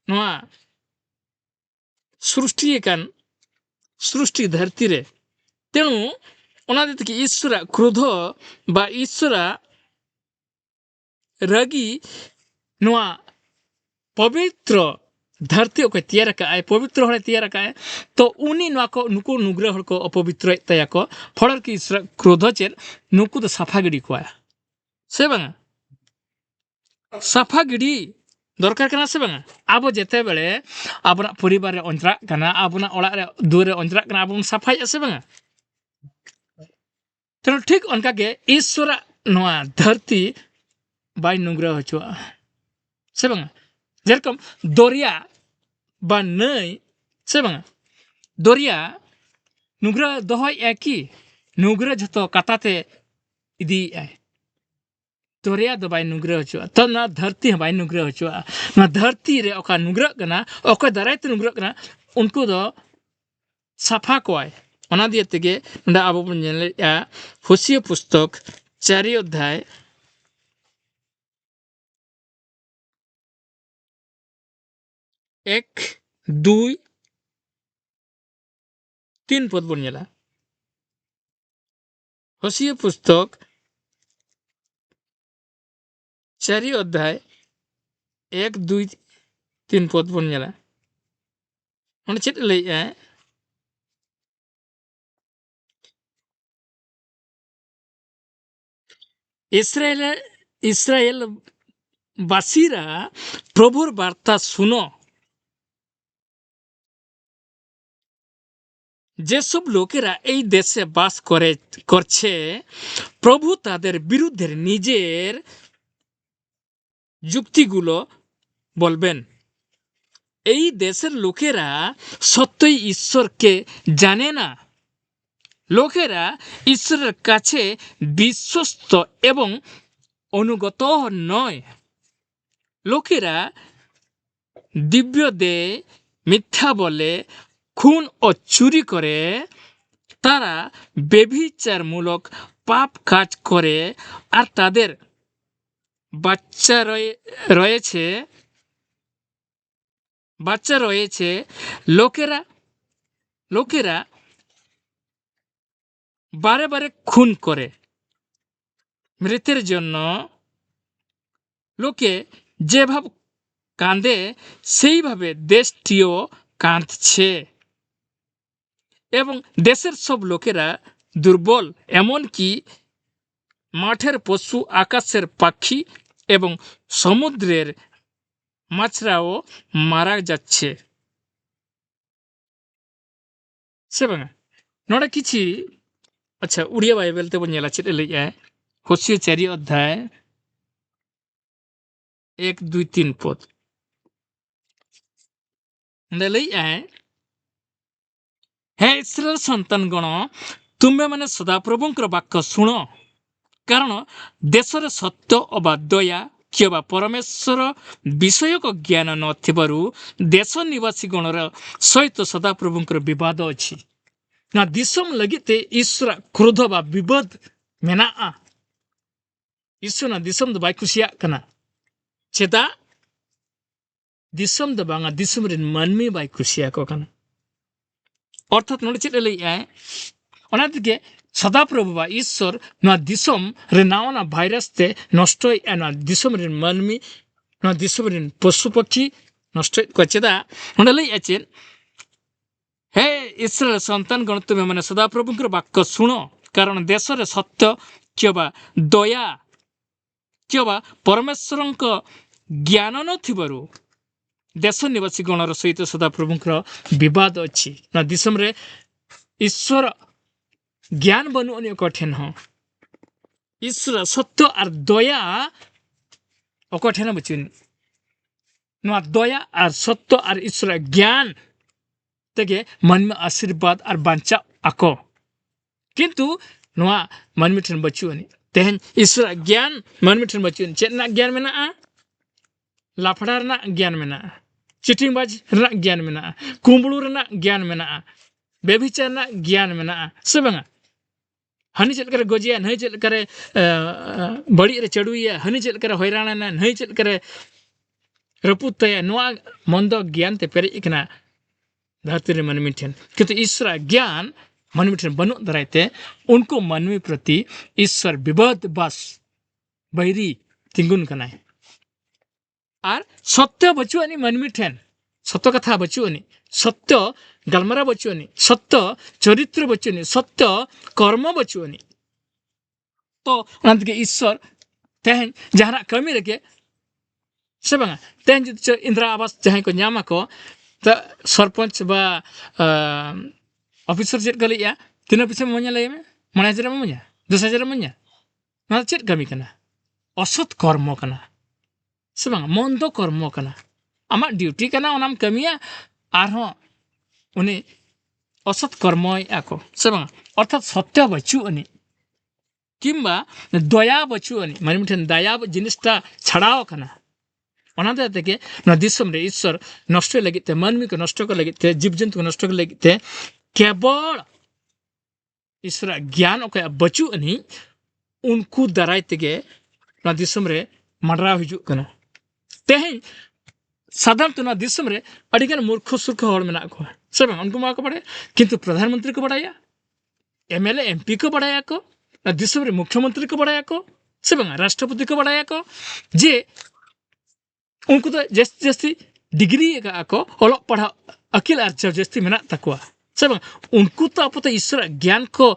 नोआ सृष्टि धरती रे तेणु ओना देते कि ईश्वर क्रोध बा ईश्वर रागी नोआ पवित्र धरती को तैयार का है पवित्र हड़े तैयार का है तो उनी नोआ को नुको नुग्रह हड़ को अपवित्र तया को फलर की ईश्वर क्रोध चेर नुको तो साफा गिड़ी को से बांगा साफा गिड़ी दरकार करना से बांगा अब जेते बेले आबना परिवार रे अंजरा कना आबना ओड़ा रे दुर रे अंजरा कना आबन साफाई से बांगा तो ठीक उनका के ईश्वर नोआ धरती बाय नुग्रह हचुआ से बांगा जेरकम दरिया बा नई से बांगा दरिया नुग्रह दोहय एकी नुग्रह जतो काताते इदी आय दरिया दो बाय नुग्रह हचुआ तो ना धरती बाय नुग्रह हचुआ ना धरती रे ओका नुग्रह कना ओका दारायते नुग्रह कना उनको दो साफा कोय ओना दिए तेगे नडा आबो बन नेलेया हुसियो पुस्तक 4 अध्याय 1 2 3 पद बन नेला हुसियो पुस्तक 4 अध्याय 1 2 3 पद बन नेला ओने चेत लइया इस्राएल बासीरा प्रभुर बार्ता सुनो যেসব লোকেরা এই দেশে বাস করছে প্রভু তাদের বিরুদ্ধে নিজের যুক্তিগুলো বলবেন এই দেশের লোকেরা সত্যই ঈশ্বরকে জানে না লোকেরা ঈশ্বরের কাছে বিশ্বস্ত এবং অনুগত নয় লোকেরা দিব্য দেয় মিথ্যা বলে খুন ও চুরি করে তারা ব্যভিচারমূলক পাপ কাজ করে আর তাদের বাচ্চা রয়েছে লোকেরা বারে বারে খুন করে মৃতের জন্য লোকে যেভাবে কাঁদে সেইভাবে দেশটিও কাঁদছে এবং দেশের সব লোকেরা দুর্বল এমনকি মাঠের পশু আকাশের পাখি এবং সমুদ্রের মাছরাও মারা যাচ্ছে से बांगा नोड़ा किछि अच्छा उड़िया बाइबल ते बन नेला चेत लइया होसियो 4 अध्याय 1 2 3 पद ने लइया हे इस्राएल संतान गण तुम्हें माने सदाप्रभुंकर वाक्य शुण कारण देशर सत्य अबा दया किंवा परमेश्वर विषयक ज्ञान नथिबारु देश निवासी गणर सहित सदाप्रभुंकर विवाद अछि ना दिसम लगिते ईश्वर क्रोध बा विवाद मेना ईश्वर ना दिसम द बाय कुसिया कना चेदा दिसम द बांगा दिसम रिन मानमी बाय कुसिया को कना अर्थात नोडे चेद लइया ओना दिगे सदाप्रभु बा ईश्वर ना दिसम रे नावना भाइरस ते नष्ट एना दिसम रिन मानमी ना दिसम रिन पशु पक्षी नष्ट को चेदा ओना लइया चेन हे इस्राएल संतान गण तुम्हें माने सदाप्रभुंकर वाक्य शुण कारण देशर सत्य किंवा दया किंवा परमेश्वरंक ज्ञान नथिबारु देश निवासी गणर सहित सदाप्रभुंकर विवाद अच्छी ना दिसम रे ईश्वर ज्ञान बनु अन्य कठिन हो ईश्वर सत्य और दया अकठिन बचुन ᱱᱚᱣᱟ ᱫᱚᱭᱟ ᱟᱨ ᱥᱚᱛᱛᱚ ᱟᱨ ᱤᱥᱥᱚᱨᱟᱜ ᱜᱮᱭᱟᱱ ᱛᱮᱜᱮ ᱢᱟᱹᱱᱢᱤ ᱟᱥᱤᱨᱵᱟᱫ ᱟᱨ ᱵᱟᱧᱪᱟᱜ ᱟᱠᱚ ᱠᱤᱱᱛᱩ ᱱᱚᱣᱟ ᱢᱟᱹᱱᱢᱤ ᱴᱷᱮᱱ ᱵᱟᱹᱪᱩᱜ ᱟᱹᱱᱤᱡ ᱛᱮᱦᱮᱧ ᱤᱥᱥᱚᱨᱟᱜ ᱜᱮᱭᱟᱱ ᱢᱟᱹᱱᱢᱤ ᱴᱷᱮᱱ ᱵᱟᱹᱪᱩᱜ ᱟᱹᱱᱤᱡ ᱪᱮᱫ ᱨᱮᱱᱟᱜ ᱜᱮᱭᱟᱱ ᱢᱮᱱᱟᱜᱼᱟ ᱞᱟᱯᱷᱲᱟ ᱨᱮᱱᱟᱜ ᱜᱮᱭᱟᱱ ᱢᱮᱱᱟᱜᱼᱟ ᱪᱤᱴᱤᱝᱵᱟᱡ ᱨᱮᱱᱟᱜ ᱜᱮᱭᱟᱱ ᱢᱮᱱᱟᱜᱼᱟ ᱠᱩᱢᱵᱽᱲᱩ ᱨᱮᱱᱟᱜ ᱜᱮᱭᱟᱱ ᱢᱮᱱᱟᱜᱼᱟ ᱵᱮᱵᱤᱪᱟᱨ ᱨᱮᱱᱟᱜ ᱜᱮᱭᱟᱱ ᱢᱮᱱᱟᱜᱼᱟ ᱥᱮ ᱵᱟᱝᱟ ᱦᱟᱹᱱᱤ ᱪᱮᱫ ᱞᱮᱠᱟᱨᱮ ᱜᱚᱡᱮᱭᱟ ᱱᱟᱹᱭ ᱪᱮᱫ ᱞᱮᱠᱟᱨᱮ ᱵᱟᱹᱲᱤᱡ ᱨᱮ ᱪᱟᱰᱩᱭᱟ ᱦᱟᱹᱱᱤ ᱪᱮᱫ ᱞᱮᱠᱟᱨᱮ ᱦᱚᱭᱨᱟᱱᱮᱱᱟ ᱱᱟᱹᱭ ᱪᱮᱫ ᱞᱮᱠᱟᱨᱮ ᱨᱟᱹᱯᱩᱫ ᱛᱟᱭᱟ ᱱᱚᱣᱟ ᱢᱚᱱᱫᱚ ᱜᱮᱭᱟᱱ ᱛᱮ ᱯᱮᱨᱮᱡ ᱟᱠᱟᱱᱟ धरती रे मानवी ठेन किंतु ईश्वर ज्ञान मानवी ठेन बनु दरायते उनको मानवी प्रति ईश्वर विबद बस बैरी तिंगुन कनाय आर सत्य बचुआनी मानवी ठेन सत्य कथा बचुआनी सत्य गलमरा बचुआनी सत्य चरित्र बचुआनी सत्य कर्म बचुआनी तो अनंतके ईश्वर तेहन जहाना कमी रके से बांगा तेहन जो इंदिरा आवास जहां को ᱧᱟᱢ ako सरपंच बा ऑफिसर चेक कर लिया तीन पैसा इमाᱧᱟ लय में 1000 इमाᱧᱟ 10000 इमाᱧा ना चेक कमी कना असत कर्म कना से बांगा मंदो कर्म कना आमा ड्यूटी कना ओनाम कमिया आरहो उनी असत कर्मय आको से बांगा अर्थात सत्य बचु अनि किंबा दया बचु अनि माने मिठन दया जिनिसटा छाड़ाव कना ᱚᱱᱟᱫᱚ ᱛᱮᱜᱮ ᱱᱚᱣᱟ ᱫᱤᱥᱚᱢ ᱨᱮ ईश्वर नष्ट लगित ते मानवी को नष्ट को लगित ते जीव जंतु को नष्ट को लगित ते केवल ईश्वर ज्ञान ओके बचु अनि उनको दाराय तेगे नोआ दिसम रे मडराव हिजुग कना तेहें साधारण तो नोआ दिसम रे अडिगान मूर्ख सुर्ख हड़ मेना को से बांग उनको मा को बड़े किंतु प्रधानमंत्री को बड़ाया एमएलए एमपी को बड़ाया को दिसम रे मुख्यमंत्री को बड़ाया को से बांग राष्ट्रपति को बड़ाया को जे उनको तो जस्ती जस्ती डिग्री को ओल पढ़ा अकिल आर्चर जस्ती मेना तकवा से बांग उनको तो आप ईश्वर ज्ञान को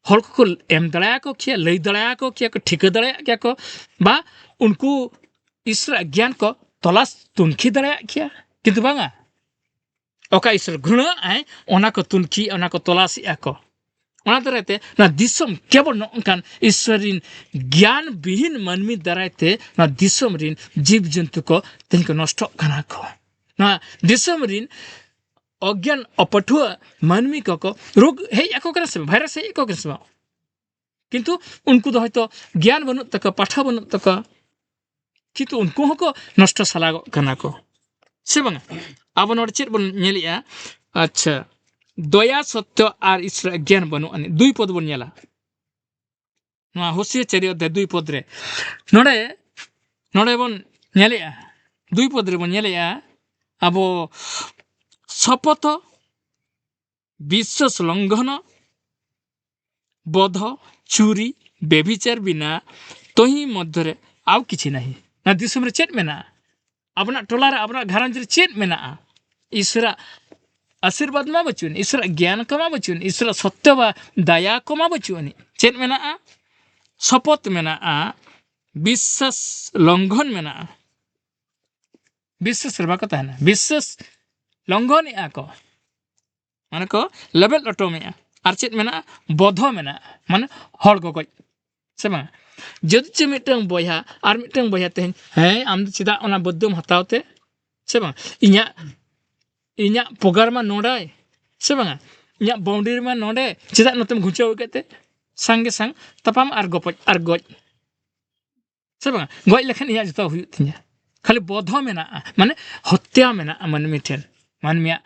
हर को एम दड़ाया को किया लई दड़ाया को किया को ठिका दड़ाया क्या को बा उनको ईश्वर ज्ञान को तलाश तुनखी दड़ाया किया किंतु बांगा ओका ईश्वर घृणा आए ओना को तुनखी ओना को तलाशी आको ओना दरायते ना दिसम केवल नोंकान ईश्वरीन ज्ञान विहीन मानवी दरायते ना दिसम रिन जीव जंतु को तिनको नष्ट कना को ना दिसम रिन अज्ञान अपठुआ मानवी को रोग हे आको करे से भाइरस हे आको करे से किंतु उनको तो हयतो ज्ञान बनु तक पाठा बनु तक किंतु उनको हको नष्ट सला कना को से बांगा अब नोड चेत बन नेलिया अच्छा दया सत्य और ईश्वर ज्ञान बनु अनि दुई पद बन नेला नोआ होसिया चरि अध्याय दुई पद रे नोडे नोडे बन नेलिया दुई पद रे बन नेलिया अब शपथ विश्वास लंघन बध चोरी बेभिचार बिना तही मध्य आउ किछि नहीं ना दिसम रे चेत मेना अपना टोला रे अपना घरांज रे चेत मेना ईश्वर आशीर्वाद मा बचुन ईश्वर ज्ञान को मा बचुन ईश्वर सत्य बा दया को मा बचुन चेत मेना शपथ मेना विश्वास लंघन मेना विश्वास रे बाको ताना विश्वास लंघन आको माने को लेवल ऑटो में आर चेत मेना बध मेना माने हड़ को गज से बा जदि चे मिटंग बया आर मिटंग बया तेन हे आम चिदा ओना बद्दम हतावते से बा इया इया पगार मा नोडाय से बा इया बाउंड्री मा नोडे चिदा नतम घुचाव केते संगे संग तपाम आर गपज आर गज से बा गज लेखन इया जतो हुय तिया खाली बध मेना माने हत्या मेना मानमी ठेन मानमिया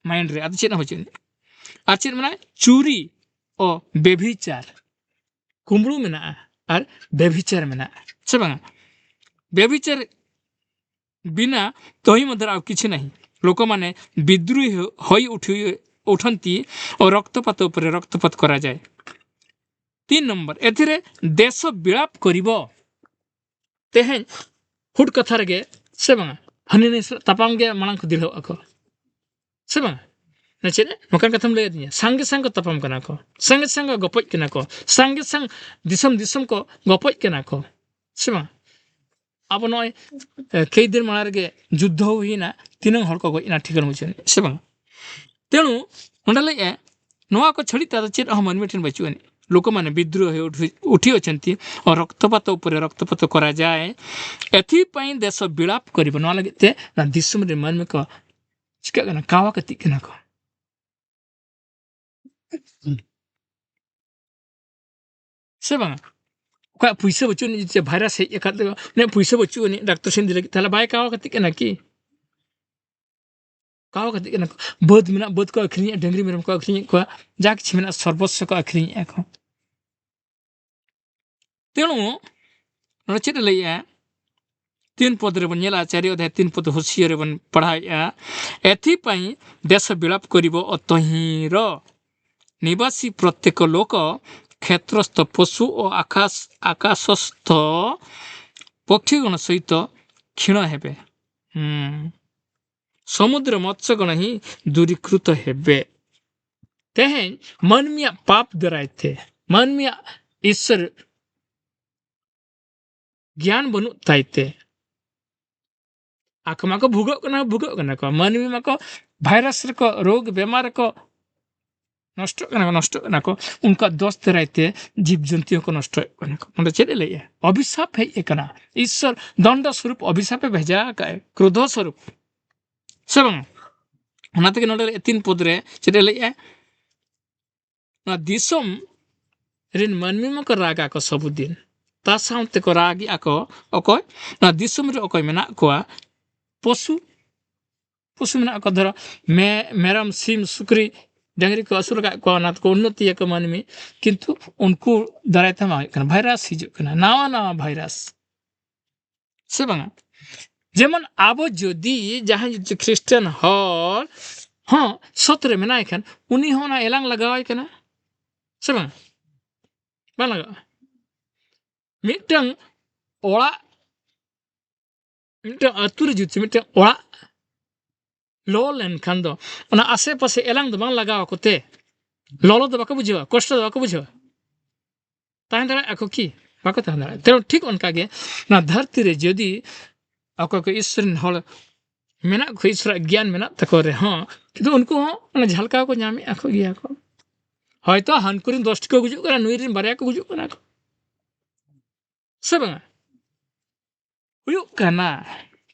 माइंड रे आद चेत होचिन आर चेत मेना चोरी ओ बेभिचार कुमड़ू मेना और बेभिचार मेना से बांगा बेभिचार बिना तही मध्य आउ किछि नहीं लोक माने विद्रोही होई उठंती और रक्तपात ऊपर रक्तपात करा जाए 3 नंबर एथिरे देश विलाप करिवो तेहे हुड कथा रे से बांगा हनी ने तपाम गे मांग को दिलो अको से बांगा नचे नोकान कथम ले दिया संगे संग तपाम कना को संगे संग गपज कना को संगे संग दिसम दिसम को गपज कना को सेमा अब नय कई दिन मार गे युद्ध हुईना तीन हर को गइना ठिकन होचन सेमा तेनु ओंडले नोआ को छड़ी ता चेत हम मनमेठन बचुनी लोक माने विद्रोह उठी अछंती और रक्तपात उपर रक्तपात करा जाए एथि देश विलाप करिब न लगे ना दिसम रे मन में को चिका गना कावा कति कना को से बांग का पुइसा बचु नि जे भाइरस हे एका ने पुइसा बचु नि डॉक्टर सेन दिले ताला बाय कावा कति कना की कावा कति कना बोध मिना बोध को अखरी डंगरी मेरम को अखरी को जाक छिमना सर्वस्व को अखरी एको तेणु नचेत लैया 3 पद रे बन नेला 4 अध्याय 3 पद होशिया रे बन पढ़ाया एथि पई देश विलाप करिवो अतहिर निवासी प्रत्येक लोक क्षेत्रस्थ पशु और आकाशस्थ पक्षीगण सहित क्षीण हेबे समुद्र मत्स्यगण ही दूरीकृत हेबे तेहे मनमिया पाप दरायते मनमिया ईश्वर ज्ञान बनु ताइते आकमा को भुगो कना को मनमी मा को भाइरस को रोग बीमार को नष्ट कना को उनका दोष दरायते जीव जंतु को नष्ट कना को मतलब चले ले अभिशाप है एकना ईश्वर दंड स्वरूप अभिशाप भेजा का क्रोध स्वरूप सब ओनाते नोडे 3 पद रे चले ले ना दिसम रिन मनमी मा को रागा को सब दिन ता साउते को रागी आको अकोय ना दिसम रे अकोय मेना कोआ पशु मेना को धर मेरम सिम सुक्री डंगरी को असुर का ना को उन्नति को मनमी किंतु उनको दरायता मा भाइरस हिजु कना नावा भाइरस से बांगा जेमन आबो जदी जहां ख्रिस्टियन हर हां सतरे मेना एखन उनी होना एलांग लगावाय कना से बांगा लगा मिटंग ओला मिटंग अतुर जुच मिटंग ओला लोलेन खान दो ओना आसे पासे एलांग दो बांग लगाव कोते लोलो दो बाको बुझवा कष्ट दो बाको बुझवा ताहन दरा ako की बाको ताहन दरा तेरो ठीक उनका गे ना धरती रे जदी ako को ईश्वर हल मेना को ईश्वर ज्ञान मेना तको रे हां किंतु उनको ओना झलका को नामी ako गिया को हयतो हनकुरिन 10 को गुजु करा नुइरिन बारया को गुजु कना को सब हुयु कना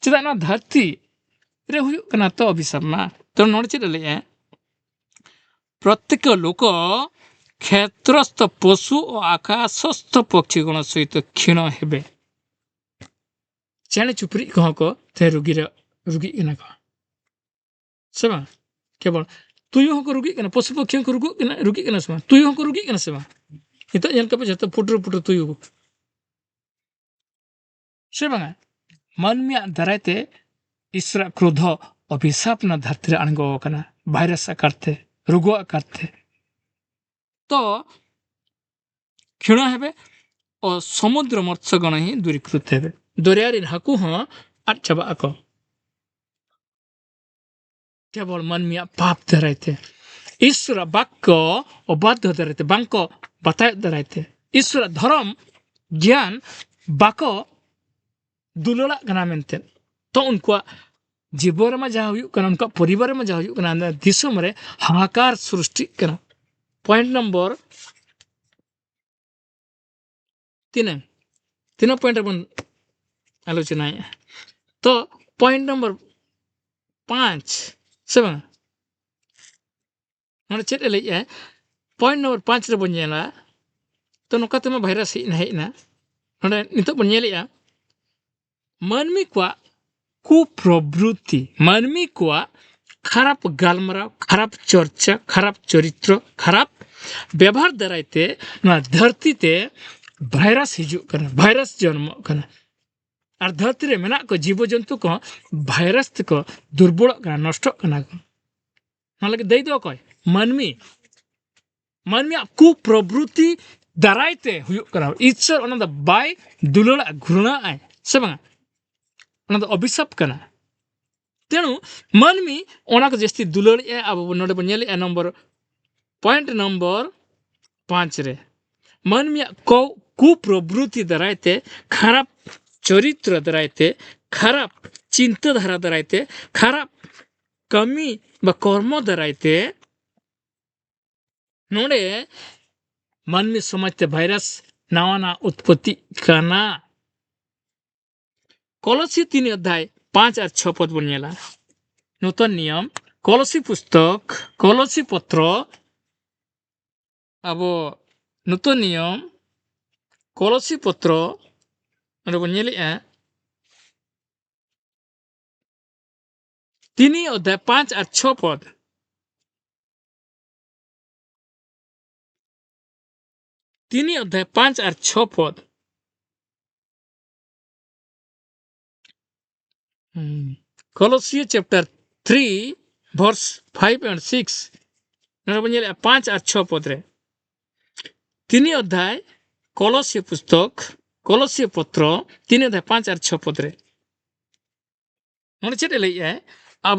चदा ना धरती रे हुयु कना तो अभिशाप मा तो नोड चले प्रत्येक लोक क्षेत्रस्थ पशु और आकाशस्थ पक्षीगण सहित क्षीण हेबे चेणे चुपरी कह को ते रुगी कना को सब केवल तुयु को रुगी कना पशु पक्षी को रुगी कना सब तुयु को रुगी कना सब नितो नेल के जतो पुटर तुयु से बांगा मनमिया दरायते ईश्वर क्रोध अभिशाप ना धरती अणगो कना भाइरस करते रोग करते तो क्षीण हेबे और समुद्र मत्स्यगण ही दूरीकृत हेबे दरियारी हाकू हाँ आट चबा को केवल मनमिया पाप दरायते ईश्वर वाक्य अबाध्य दरायते बांको बताय दरायते ईश्वर धर्म ज्ञान बाको दुलड़ा कना मेनते तो उनको जीवन में जहाँ हुई कना उनका परिवार में जहाँ हुई कना दिसम रे हाहाकार सृष्टि कना पॉइंट नंबर 3 पॉइंट बन आलोचना है तो पॉइंट नंबर 5 से बंग नोडे चेत ले पॉइंट नंबर 5 रे बन नेला तो नोका तमा भाइरस हेना नोडे नितो बन नेलिया मनमी को कुप्रवृत्ति मनमी को खराब गालमराव खराब चर्चा खराब चरित्र खराब व्यवहार दरायते ना धरती ते भाइरस हिजु कना भाइरस जन्म कना और धरती रे मेना को जीव जंतु को भाइरस को दुर्बल कना नष्ट कना ना लगे दई दो कोई मनमी कुप्रवृत्ति दरायते हुयु कना ईश्वर ओना द बाय दुलड़ा घृणा आय से बांगा ओना अभिशाप कना तेणु मनमी ओना को जस्ती दुलड़ अब नोडे बनेले नंबर पॉइंट नंबर 5 रे मनमी को कुप्रवृत्ति दरायते खराब चरित्र दरायते खराब चिंताधारा दरायते खराब कमी व कर्म दरायते नोडे मानवी समाजते भाइरस नावाना उत्पत्ति करना कलसी 3 अध्याय 5 और 6 पद बनिएला नूतन नियम कलसी पुस्तक कलसी पत्र अब नूतन नियम कलसी पत्र बनिए 3 अध्याय 5 और 6 पद 3 अध्याय 5 और 6 पद Colossae chapter 3 verse 5 and 6 बनिए 5 और 6 पद रे 3 अध्याय कलसी पुस्तक कलसी पत्र 3 अध्याय 5 और 6 पद रे चेक लगे अब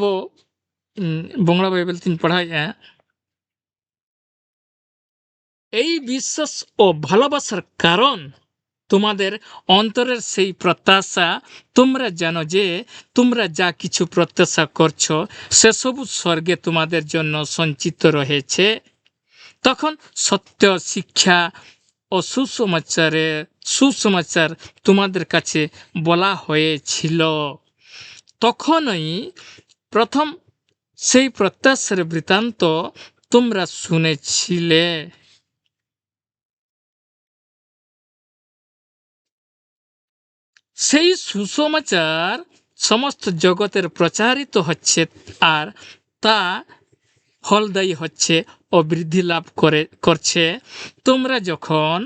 बंगला बाइबल तीन पढ़ाया এই বিশ্বাস ও ভালোবাসার কারণ তোমাদের অন্তরের সেই প্রত্যাশা তোমরা জানো যে তোমরা যা কিছু প্রত্যাশা করছো সেসব স্বর্গে তোমাদের জন্য সঞ্চিত রয়েছে তখন সত্য শিক্ষা ও সুসমাচার তোমাদের কাছে বলা হয়েছিল তখনই প্রথম সেই প্রত্যাশার বৃত্তান্ত তোমরা শুনেছিলে সেই সুসমাচার সমস্ত জগতের প্রচারিত হচ্ছে আর তা ফলদায়ী হচ্ছে ও বৃদ্ধি লাভ করছে তোমরা যখন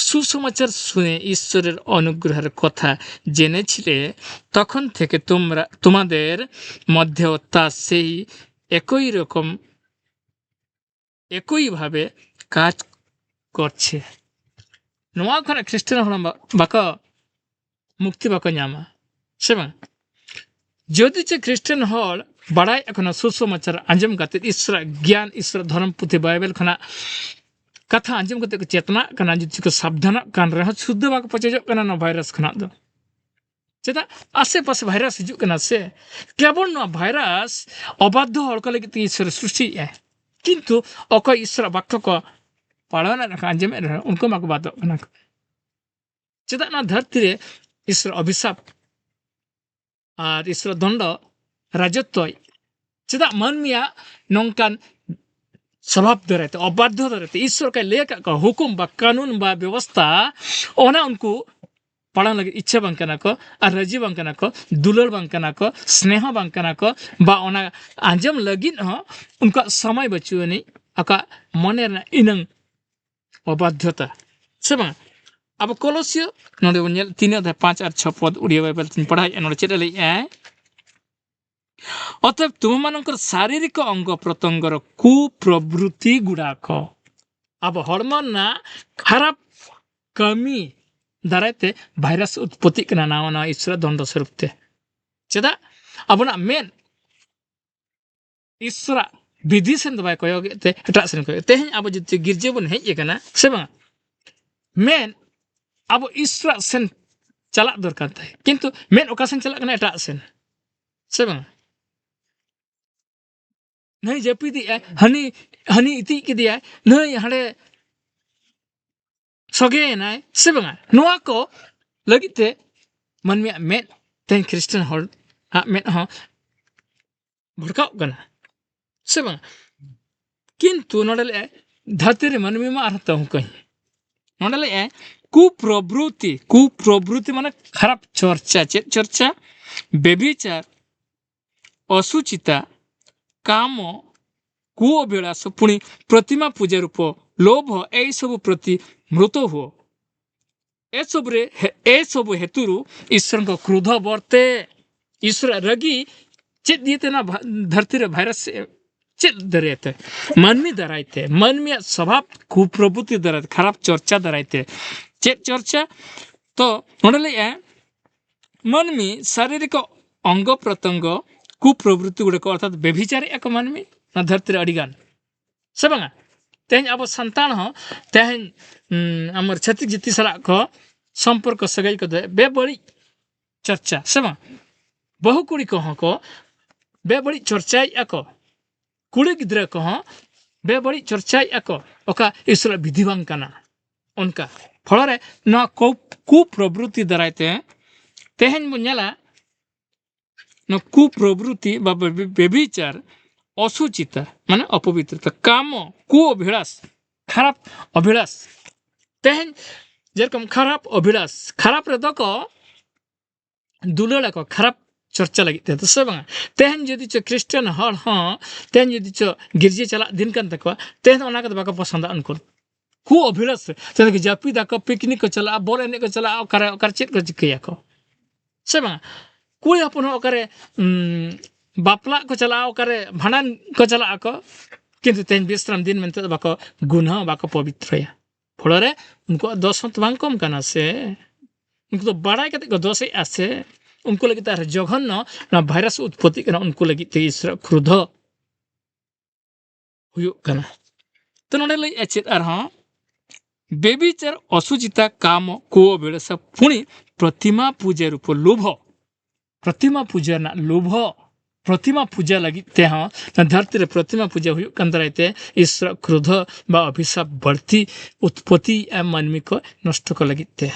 সুসমাচার শুনে ঈশ্বরের অনুগ্রহের কথা জেনেছিলে তখন থেকে তোমাদের মধ্যেও তা সেই একইভাবে কাজ করছে নোয়া খনা খ্রিস্টান হলাম বাকা मुक्ति बाको नामा से बांग जदि चे ख्रिस्टान हल बड़ाई एखोनो सुसमाचार आंजम काते ईश्वर ज्ञान ईश्वर धर्म पुथि बाइबल खना कथा आंजम काते को चेतना कना जदि को सावधान कान रह शुद्ध बाको पचेजो कना न भाइरस खना दो चेता आसे पासे भाइरस हिजु कना से केवल न भाइरस अबाध्य हल को लगे ईश्वर सृष्टि है किंतु अको ईश्वर वाक्य को पालन आंजम उनको माको बातो कना चेता ना धरती रे ईश्वर अभिशाप और ईश्वर दंड राजत्व चेदा मानमिया नौकान स्वभाव दराते अबाध्य दराते ईश्वर का लेका का हुकुम बा कानून बा व्यवस्था ओना उनको पालन लगे इच्छा बांकना को और राजी बांकना को दुलर बांकना को स्नेह बांकना को बा ओना आंजम लगिन हो उनका समय बचुए नहीं अका मने ना इनंग अबाध्यता से बांग अब कलसियो नोडे बनियल 3 अध्याय 5 और 6 पद उड़िया बाइबल तीन पढ़ाई नोडे चेटा लई अतएव तुममानकर शारीरिक अंग प्रत्यंगर कुप्रवृत्ति गुड़ाक अब हड़मन ना खराब कमी दारायते भाइरस उत्पत्ति कना नावा ईश्वर दंड स्वरूपते चेदा अबना मेन ईश्वर विधि सेन दबाय कयोगते एटा सेन कयो तेहें अब जति गिरजे बन हेज एकना से बा मेन अब ईश्वर सेन चला दरकार है किंतु मेन ओकासन चला कना एटा सेन से बा नहीं जपी दी हनी हनी इति के दिया नहीं हड़े सगे नाय से बा नोआ को लगिते मन में मेन तेन क्रिश्चियन हॉल हा मेन हो भड़काव कना से बा किंतु नोडले धरती रे मन में मारता हूं कहीं नोडले कुप्रवृत्ति माने खराब चर्चा चेत चर्चा बेबिचार असुचिता काम कुअभिलाष पुणी प्रतिमा पूजा रूप लोभ ए सब प्रति मृत हो ए सब हेतु ईश्वर को क्रोध बरते ईश्वर रगी चेत दिए ना धरती रे भाइरस चेत दरायते मानवी दरायते मानवी स्वभाव कुप्रवृत्ति दरायते खराब चर्चा दरायते चेत चर्चा तो नोडले मानवी शारीरिक अंग प्रत्यंग कुप्रवृत्ति गुड़े अर्थात बेभिचारी एक मानवी धरती अड़ीगान से बांगा तेज अब संतान हो तेज आमर छत्तीस जिति साला को संपर्क सगाई को बेबड़ी चर्चा से बांग बहु कुड़ी को बेबड़ी चर्चा को कुड़ी गिद्रा को बेबड़ी चर्चा को ओका ईश्वर विधि बांग कना उनका फल कुप्रवृत्ति दारायते तेहन बन नेला कुप्रवृत्ति बा बेबिचार असुचिता माने अपवित्रता काम कु अभिलाष खराब अभिलाष तेहन जेरकम खराब अभिलाष खराब रेदो को दुलाला को खराब चर्चा लगी ते से बांगा तेहन जदि च क्रिश्चियन हर हाँ तेहन जदि च गिरजे चला दिन कान तकवा तेहन ओना के बाका पसंद उनको कु अभिलाष तेन के जापी दाको पिकनिक को चला बॉल एने को चला ओकर चेत को चिकया को से बांगा कुई अपन ओकरे बापला को चला ओकरे भांडन को चला को किंतु तेन विश्राम दिन में बाको गुना बाको पवित्रया फलरे उनको दोष तो बांग कम काना से उनको तो बड़ा कते को दोष आसे उनको लगी तार जघन्य ना भाइरस उत्पत्ति करना उनको लगी ते ईश्वर क्रोध हुयो करना तो नोडे लई एचेत आर हां बेबीचार असुचिता काम को बेड़सा पुणी प्रतिमा पूजा रूप लोभ प्रतिमा पूजा ना लोभ प्रतिमा पूजा लगी ते हाँ ना धरती रे प्रतिमा पूजा हुयो कंदराइते ईश्वर क्रोध बा अभिशाप बढ़ती उत्पत्ति ए मानवी को नष्ट को लगी ते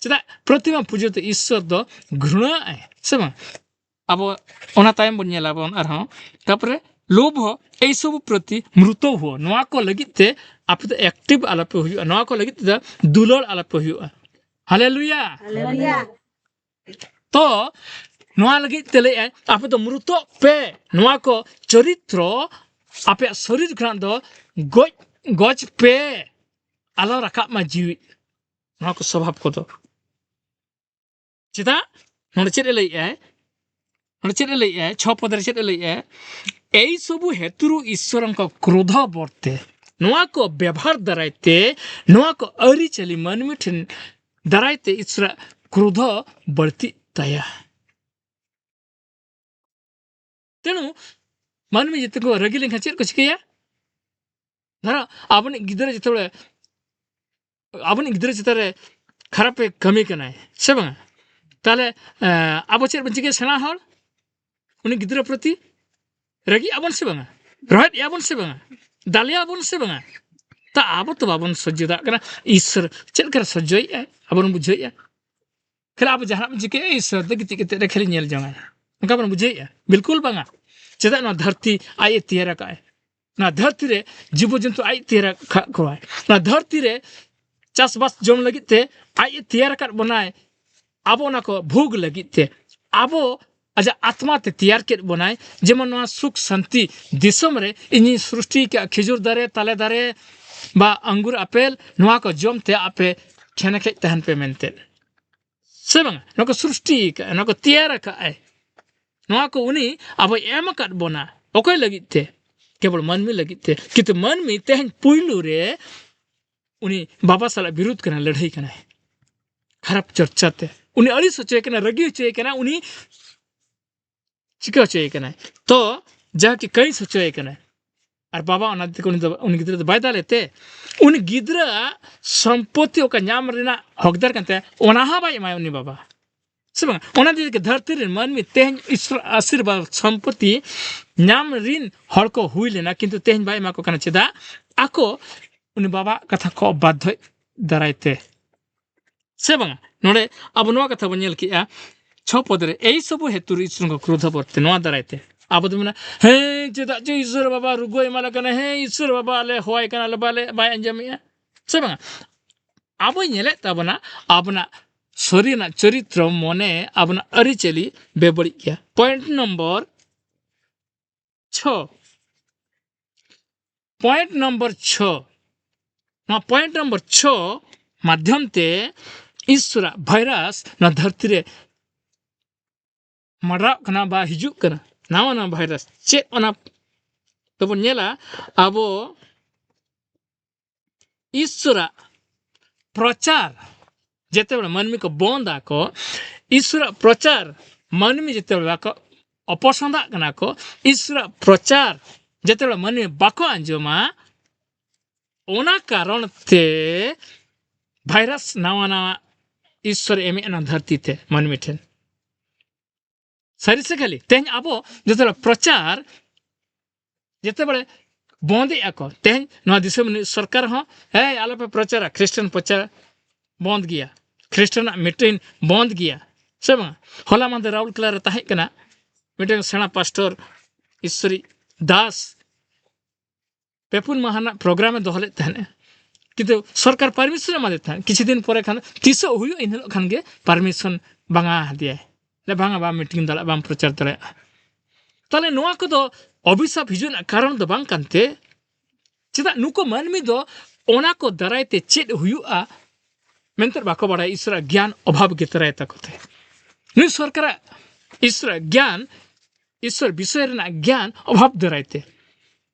चेदा प्रतिमा पूजा तो ईश्वर दो घृणा है से बा अब ओना टाइम बन नेला बन आर हां तापरे लोभ ए सब प्रति मृत हो नवा को लगी ते आप तो एक्टिव आलाप हुयो नवा को लगी ते दुलर आलाप हुयो हालेलुया हालेलुया तो नवा लगी ते ले आप तो मृत पे नवा को चरित्र आपे शरीर ग्रां दो गज पे आलो रखा मा जीवी नवा को स्वभाव को दो चेदा नोडे चेद ले नोडे चेद ले 6 पद रे चेद ले एई सबु हेतुरु ईश्वर को क्रोध बरते नवा को व्यवहार दराइते नवा को अरि चली मानवी ठन दराइते ईश्वर क्रोध बढ़ती तया तेणु मानवी जिते को रगी लेखा चेद को चिकया धर आपने गिदरे जिते आपने गिदरे जिते खराब पे कमी करना है से बांगा ताले अब चेद बन चिके सेना हर उनी गिदरे प्रति रगी आबन से बांगा रोहित आबन से बांगा दालिया आबन से बांगा ता आब तो बाबन सज्ज दा कना ईश्वर चेद कर सज्जय है आबन बुझय खला अब जहां जिके ईश्वर दे गिति गिति खेली नेल जंगा उनका बन बुझय बिल्कुल बांगा चेदा ना धरती आए तियरा का ना धरती रे जीव जंतु आए तियरा को ना धरती रे चासबास जम लगिते आए तियरा का बनाए आबो ना को भोग लगिते आबो आजा आत्मा ते तैयार के बनाए जेमन नवा सुख शांति दिसम रे इनी सृष्टि के खिजुर दारे ताले दारे बा अंगूर आपेल नवा को जम ते आपे खेने के तहन पे मेनते से बंग नको सृष्टि का नको तैयार का है नवा को उनी अब एम काट बना ओके लगिते केवल मन में लगिते किंतु मन में तेहन पुइलु रे उनी बाबा साला विरोध करना लड़ाई करना है खराब चर्चा ते उनी अड़ी सोचे करना रगी सोचे करना उनी चिका सोचे करना तो जाके कई सोचे करना और बाबा अनादि को उन गिद्रा तो बायदा लेते उन गिद्रा संपत्ति ओका न्याम रेना हकदार करते ओना हा बाय माय उनी बाबा से बंग ओना दि के धरती रे मन में तेहन ईश्वर आशीर्वाद संपत्ति न्याम रिन हर को हुई लेना किंतु तेहन बाय मा को कना चेदा आको उन बाबा कथा को बाध्य दराइते से बंग नोडे अब नवा कथा बनेल किया 6 पद रे एई सब हेतु ईश्वर को क्रोध बरते नवा दराइते अब तुम हे चेदा जे ईश्वर बाबा रुगोय माला कना हे ईश्वर बाबा ले होय कना ले बाले बाय अंजमिया से बंग अब नेले तबना अपना शरीर ना चरित्र मने अपना अरिचली बेबड़ी किया पॉइंट नंबर 6 ना पॉइंट नंबर 6 माध्यम ते ईश्वर भाइरस ना धरती रे मरा कना बा हिजु कना नावा ना भाइरस चे ओना तो नेला अब ईश्वर प्रचार जेते बड़ा मानवी को बंदा को ईश्वर प्रचार मानवी जेते बड़ा को अपसंदा कना को ईश्वर प्रचार जेते बड़ा मानवी बाको अंजमा ओना कारण ते भाइरस नावा नावा ईश्वर एमे ना धरती थे मानवी ठेन सरी से खाली तेहन आबो जेते प्रचार जेते बड़े बंदे को तेहन नवा दिसम सरकार हो हे आलो पे प्रचार ख्रिस्टान प्रचार बंद गया ख्रिस्टान मीटिंग बंद गया से बा होला मादे राउल क्लार ताहे कना मीटिंग सेना पास्टर ईश्वरी दास पेपुन महाना प्रोग्राम दोहले तहने किंतु सरकार परमिशन मादे था किछि दिन परे खान तिसो हुयो इन खान गे परमिशन बांगा दिए ले बांगा बा मीटिंग दला बाम प्रचार दले ताले नोआ को दो अभिशाप हिजुन कारण दो बांग कांते चेदा नुको मानमी दो ओना को दरायते चेद हुयुआ मेंतर बाको बड़ा ईश्वर ज्ञान अभाव के तरह तकते नु सरकार ईश्वर ज्ञान ईश्वर विषय रेना ज्ञान अभाव दरायते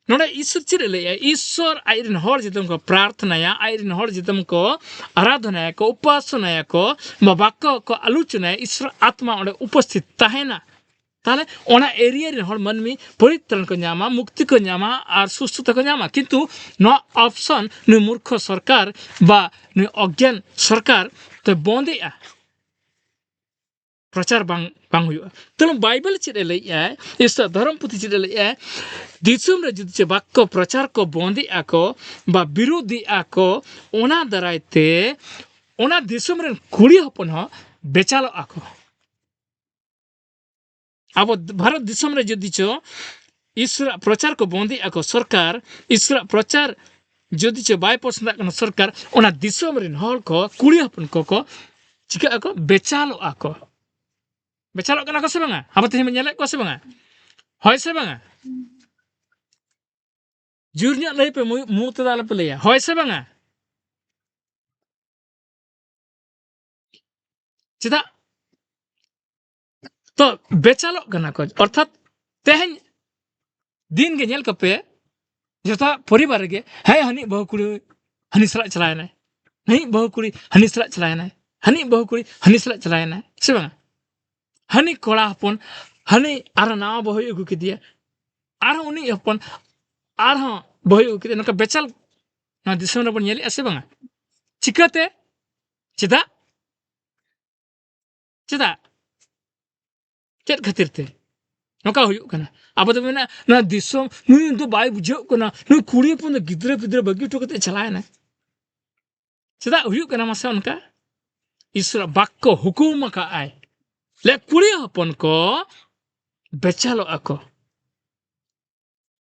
नोडा ईश्वर चिरे ले ईश्वर आइरन हर जितम को प्रार्थनाया आइरन हर जितम को आराधनाया को उपासनाया को बाक्य को आलोचना ईश्वर आत्मा ओडे उपस्थित ताहेना ताले ओना एरिया रे हर मनमी परित्राण को न्यामा मुक्ति को न्यामा और सुस्थता को न्यामा किंतु नो ऑप्शन नु मूर्ख सरकार बा नु अज्ञान सरकार तो बंदेआ प्रचार बांग बांग हुआ तनु बाइबल चिरे ले इस धर्म पुथि चिरे ले दिसुम रे जुदि बाक्य प्रचार को बंदेआ को बा विरोधी आको ओना दरायते ओना दिसुम रे कुड़ी हपन हो बेचालो आको अब भारत दिसम रे जदि चो ईश्वर प्रचार को बंदी आको सरकार ईश्वर प्रचार जदि चो बाय पसंद आको सरकार ओना दिसम रे हल को कुड़ी हपन को चिका आको बेचालो कना को से बांगा अब तेहि में नेले को से बांगा होय से बांगा जुरनिया लई पे मु ते दाल पे लेया होय से बांगा चिदा तो बेचालो कना को अर्थात तेहन दिन के नेल कपे जता परिवार के है हनी बहु कुड़ी हनी सला चलाय ना नहीं बहु कुड़ी हनी सला चलाय ना हनी बहु कुड़ी हनी सला चलाय ना से बांगा हनी कोड़ा हपन हनी आर नाव बहु अगु के दिया आर उनी हपन आर हां बहु अगु के नका बेचाल ना दिसम रे बन नेली असे बांगा चिकाते चिदा चिदा चेत खातिर ते नका हुयु कना अब तो मेना ना दिसम नुई तो बाय बुझो कना नु कुड़ी पन गिद्रे पिद्रे बगी टोकते चलाय ना चिदा हुयु कना मासे उनका ईश्वर बाक्य हुकुम का आय ले कुड़ी हपन को बेचालो आको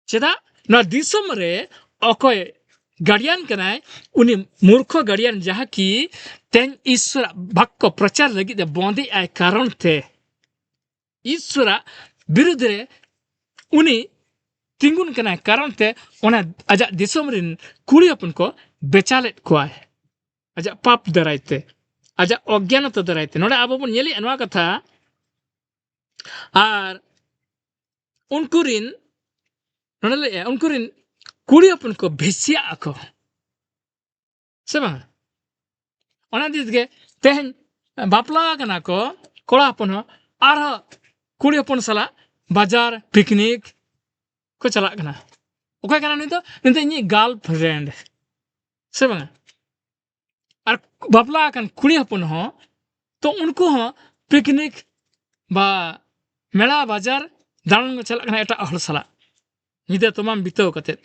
चिदा ना दिसम रे अकोय गार्डियन कनाय उनी मूर्ख गार्डियन जहा की तेन ईश्वर बाक्य प्रचार लगी दे बंदे आय कारण थे ईश्वर विरुद्ध रे उनी तिंगुन कना कारण ते ओना आजा दिसम रिन कुड़ी अपन को बेचाले कोय आजा पाप दरायते आजा अज्ञानता दरायते नोडे आबो बन नेली अनवा कथा आर उनकुरिन नोडे उनकुरिन कुड़ी अपन को भेसिया आको सेबा ओना दिसगे तेहन बापला कना को कोड़ा अपन आर कुड़ी अपन सला बाजार पिकनिक को चला कना ओका कना नितो इनी गर्लफ्रेंड से बांगा आर बापला कन कुड़ी अपन हो तो उनको हो पिकनिक बा मेला बाजार दालन को चला कना एटा हर सला निदे तमाम बितो कते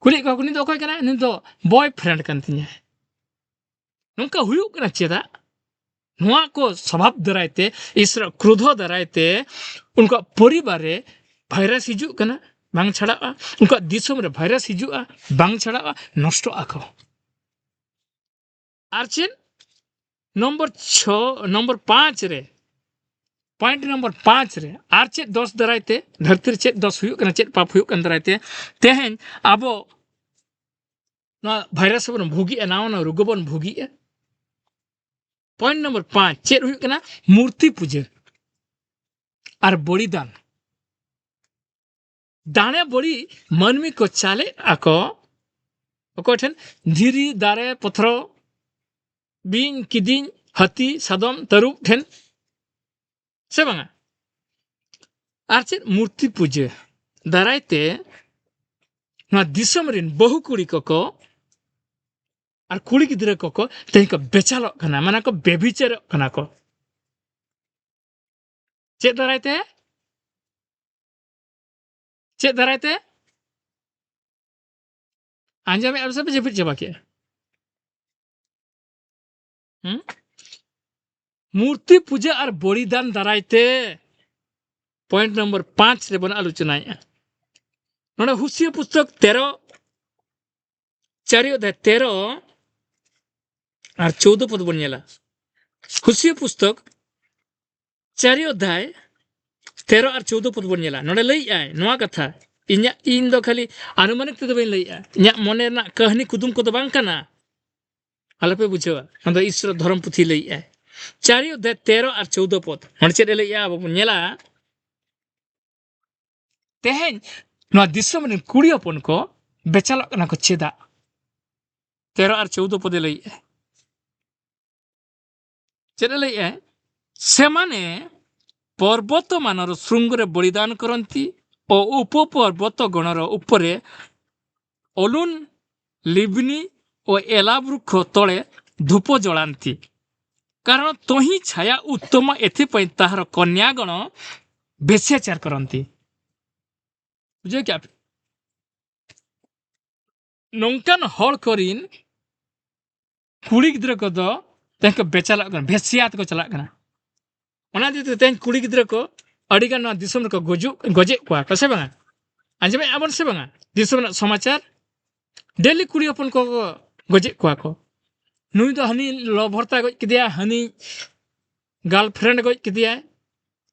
कुड़ी को नितो ओका कना नितो बॉयफ्रेंड कन तिnya नोंका हुयु कना चेदा नुआ को स्वभाव दरायते ईश्वर क्रोध दरायते उनका परिवार रे भाइरस हिजु कना बांग छड़ा उनका दिसम रे भाइरस हिजु बांग छड़ा नष्ट आको आरचिन नंबर 5 रे पॉइंट नंबर 5 रे आरचे 10 दरायते धरती चे 10 हुयु कना चे पाप हुयु कन दरायते तेहन आबो ना भाइरस बन भोगी नाव ना रुगबन भोगी पॉइंट नंबर 5 चेक हुई कना मूर्ति पूजा और बलिदान दाने बड़ी मनमी को चाले आको ओकोठन धीरी दारे पत्थरो बिन किदिन हाथी सादम तरुप ठेन से बांगा आर चेक मूर्ति पूजा दारायते ना दिसम रिन बहु कुड़ी को और कुड़ी गिद्रे को तेही को बेचालो कना माना को बेभिचार कना को चेक दरायते आंजमे अब सब जपित चबा के मूर्ति पूजा और बलिदान दारायते पॉइंट नंबर 5 रे बन आलोचना नोडे हुसिया पुस्तक 13 4 अध्याय 13 और 14 पद बन नेला हुसिया पुस्तक 4 अध्याय 13 और 14 पद बन नेला नोडे लई आय नोआ कथा इन्या इन दो खाली अनुमानिक ते बन लई आ इन्या मने ना कहानी कुदुम को तो बांग कना आलपे बुझवा अंदो ईश्वर धर्म पुथी लई आय 4 अध्याय 13 और 14 पद हन चेद लई आ बन नेला तेहेन नोआ दिसम रे कुड़ी अपन को बेचालो कना को चेदा 13 और 14 पद लई आय चेद लई आय से माने पर्वत मानर श्रृंगरे बलिदान करती और उपपर्वत गणर उपरे अलुन लिबनी और एला वृक्ष तले धूप जलांती कारण तही छाया उत्तम एथिपई ताहार कन्यागण बेश्याचार करती बुझे क्या नौकान हल करीन कुड़ी गिद्र को दो तेंको बेचाला भेसियात को चला कना ओना दिते तें कुड़ी गिद्र को अडिगान ना दिसम को गजे को से बांगा आंजमे आबन से बांगा दिसम ना समाचार डेली कुड़ी अपन को गजे को नुई दो हनी लभरता गज किदिया हनी गर्लफ्रेंड गज किदिया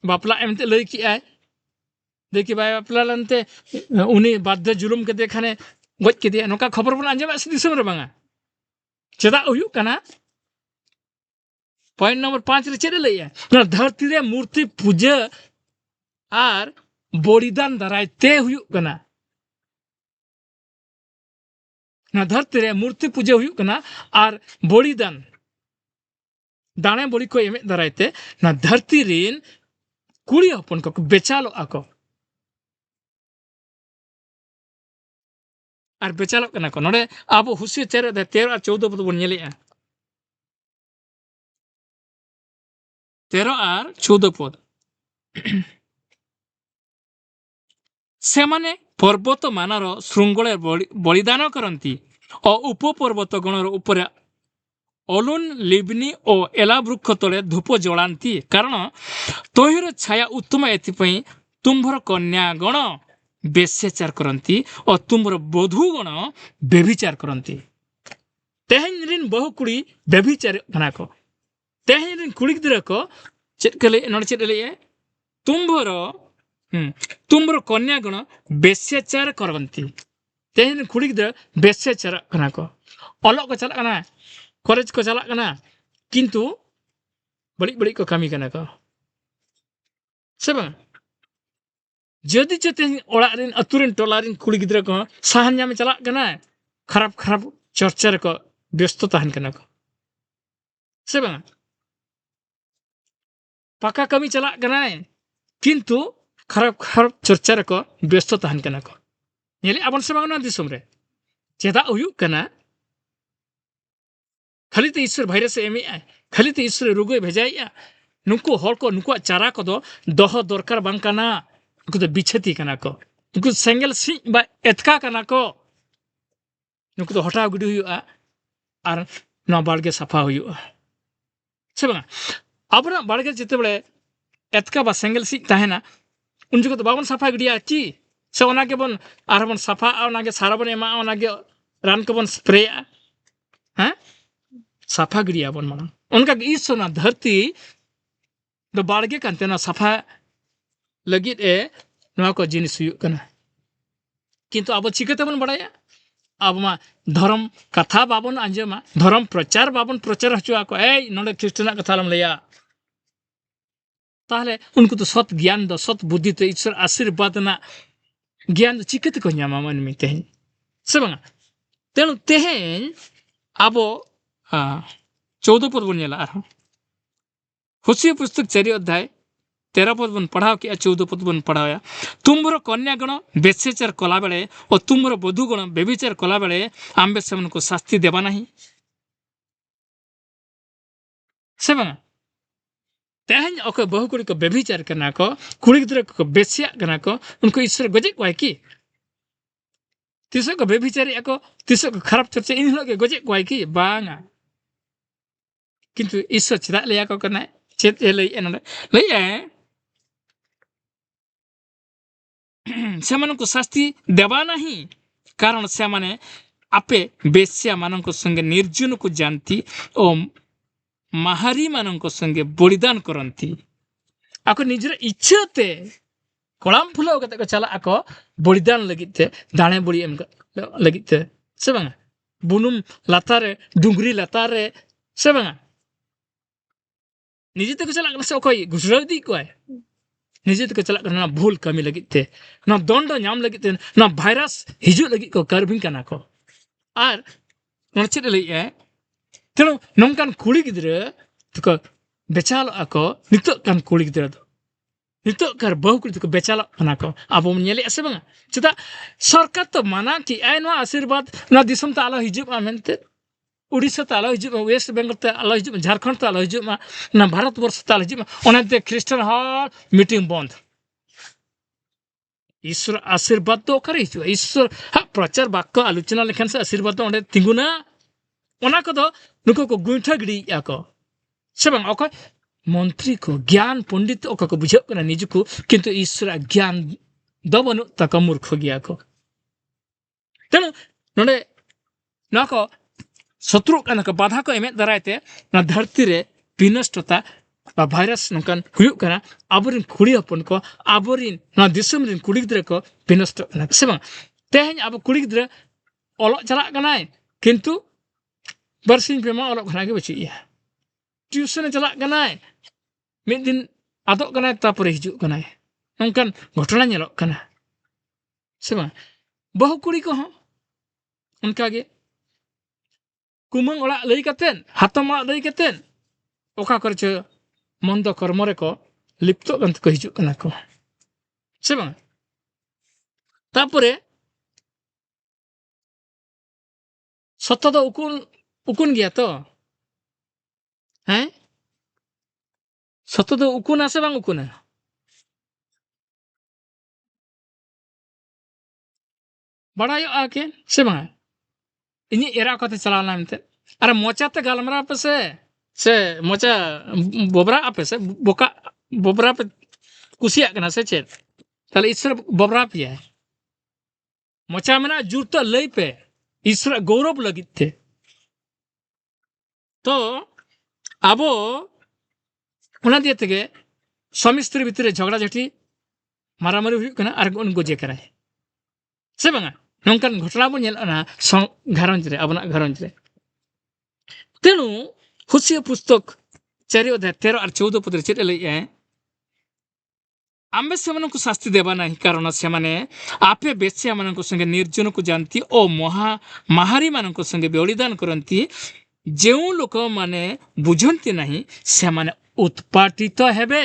बापला एमते लई की आय देखि बाय बापला लनते उनी बाध्य जुलुम के देखाने गज किदिया नोका खबर बन आंजमे से दिसम रे बांगा चेदा हुयु कना पॉइंट नंबर 5 रे चेदे लई ना धरती रे मूर्ति पूजा और बलिदान दारायते हुयु कना ना धरती रे मूर्ति पूजा हुयु कना और बलिदान दाने बलि को एमे दारायते ना धरती रेन कुड़ी हपन को बेचालो आको और बेचालो कना को नोडे आबो हुसिया 13 और 14 पद बन नेलेआ 13 और 14 पद से माने पर्वत मानर श्रृंगले बलिदान करती और उपपर्वत गणर उपरे अलुन लिबनी और एला वृक्ष तले धूप जलांती कारण तहिर छाया उत्तम एथिपई तुम्भर कन्यागण बेश्याचार करती और तुम्भर बधुगण बेभिचार करती तेहन बहु कुड़ी बेभिचार कना को तेहन कुड़ी गिद्रा को चेद के नोड चेद लई तुम्भर कन्यागण बेश्याचार करती तेहन कुड़ी गिद्रा बेश्याचार कना को अलग को चला कॉलेज को चला कना किंतु बड़ी बड़ी को कमी कना को से बांग जदि चेते ओड़ा रेन अतुरेन टोला रेन कुड़ी गिद्रा को साहन जामे चला कना खराब खराब चर्चा को व्यस्त तहन कना को से बांग पक्का कमी चला कना किंतु खराब खराब चर्चा को व्यस्त तहन कना को नेले आबन से बांग ना दिसम रे चेदा हुयु कना खाली तो ईश्वर भाइरस एम खाली तो ईश्वर रुगे भेजाइया नुकु हर को नुकु चारा को दह दरकार बांग कना नुकु तो बिछती कना को नुकु सेंगल सी बा एतका कना को नुकु तो हटाव गिडी हुआ और ना बाड़गे साफा हुआ से बांगा अपना बाड़गे जिते बड़े एतका बा सेंगल सी तहना उन जगह तो बाबन साफा गिडिया की से ओना के बन आर बन साफा ओना के सारा बन एमा ओना के रान को बन स्प्रे हैं साफा गिडिया बन माना उनका ईश्वर ना धरती दो बाड़गे कांते ना साफा लगित ए नवा को जिनिस हुयु कना किंतु अब चिकते बन बड़ाया अब मा धर्म कथा बाबन आंजमा धर्म प्रचार बाबन प्रचार हचुआ को ए नोडे ख्रिस्टना कथा लम लया ताहले उनको तो सत ज्ञान दो सत बुद्धि तो ईश्वर आशीर्वाद ना ज्ञान चिकते को न्यामा मन में तेहन से बांगा तेनु तेहन अब 14 पद बन नेला हुसिया पुस्तक 4 अध्याय 13 पद बन पढ़ाओ कि 14 पद बन पढ़ाया तुम्भर कन्यागण बेश्याचार कला बेले और तुम्भर बधुगण बेविचार कला बेले आम्बे सेमन को शास्ति देवा नहीं से बांगा तेहन ओके बहु कुड़ी को बेभिचार करना को कुड़ी गिद्रा को बेश्या करना को उनको ईश्वर गजे को है कि तिसो को बेभिचारी को तिसो को खराब चर्चा इन हिलोग के गजे कोई की बांगा किंतु ईश्वर चेदा लैया को कना चेत लई एनडे लई सेमानन को शास्ति देवा नहीं कारण से माने आपे बेस्या मानन को संगे निर्जुन को जानती ओ महारी मानन को संगे बलिदान करंती आको निजर इच्छाते कोड़ाम फुलाव कते को चला आको बलिदान लगिते दाणे बड़ी एम लगिते से बांगा बुनुम लातारे डुंगरी लातारे से बांगा निजे ते को चला से ओकोय गुजराव दी कोय निजे ते को चला ना भूल कमी लगिते ना दंड नाम लगिते ना भाइरस हिजु लगी को करबिन काना को आर नोचे लई तेनो नंकान कुड़ी गिद्रे तो बेचाल आको नितो कान कुड़ी गिद्रे दो नितो कर बहु कुड़ी को बेचाल कना को अब नेले से बांगा चदा सरकार तो माना कि आय नो आशीर्वाद ना दिसम त आलो हिजु मेनते उड़ीसा त आलो हिजु वेस्ट बंगाल त आलो हिजु झारखंड त आलो हिजु ना भारत वर्ष त आलो हिजु ओनाते क्रिश्चियन हॉल मीटिंग बंद ईश्वर आशीर्वाद तो करे हिजु ईश्वर प्रचार वाक्य आलोचना लेखन से आशीर्वाद तो ओंडे तिंगुना ओना को दो नुको को गुंठा गिड़ी याको सेबं ओको मंत्री को ज्ञान पंडित ओको को बुझो कना निजु को किंतु ईश्वर ज्ञान दो बनु तक मूर्ख गया को तेनु नोडे नाको शत्रु कना को बाधा को एमे दरायते ना धरती रे विनष्टता बा भाइरस नंकान हुयु कना आबरिन कुड़ी हपन को आबरिन ना दिसम रिन कुड़ी गिद्रे को विनष्ट कना सेबं तेहेन अब कुड़ी गिद्रे ओलो चला कनाय किंतु बरसिन पेमा ओलो खना के बचिया ट्यूशन चला कनाय मिद दिन आदो कनाय तापरे हिजु कनाय नंकान घटना नेलो कना सेबं बहु कुड़ी को हो उनका गे कुमंग ओला लई कतेन हातम ओला लई कतेन ओका करछ मंद कर्म रे को लिप्त गंत को हिजु कना को सेबं तापरे सत्य दो उकुन गया तो हैं सत्य दो उकुन आसे बांग उकुन बड़ायो आके से बांग इनी एरा कते चलाना मते अरे मोचाते गालमरा पे से मोचा बोबरा पे से बोका बोबरा पे कुसिया कना से चेत ताले ईश्वर बोबरा पे है मोचा मेना जुरता लई पे ईश्वर गौरव लगित थे तो आबो उना दिए तेगे स्वामी स्त्री भितरे झगड़ा झटी मारामारी हुई कना आर उन गोजे कराय से बांगा नंकान घटना बो नेलना घरंज रे abona घरंज रे तेनु हुसिया पुस्तक 4 अध्याय 13 और 14 पद रे चेत लई आम्बे सेमन को शास्ति देवा नहीं कारण से माने आपे बेस्या मन को संगे निर्जन को जानती ओ महारी मान को संगे बलिदान करंती जेउ लोक माने बुझंती नहीं से माने उत्पाटित हेबे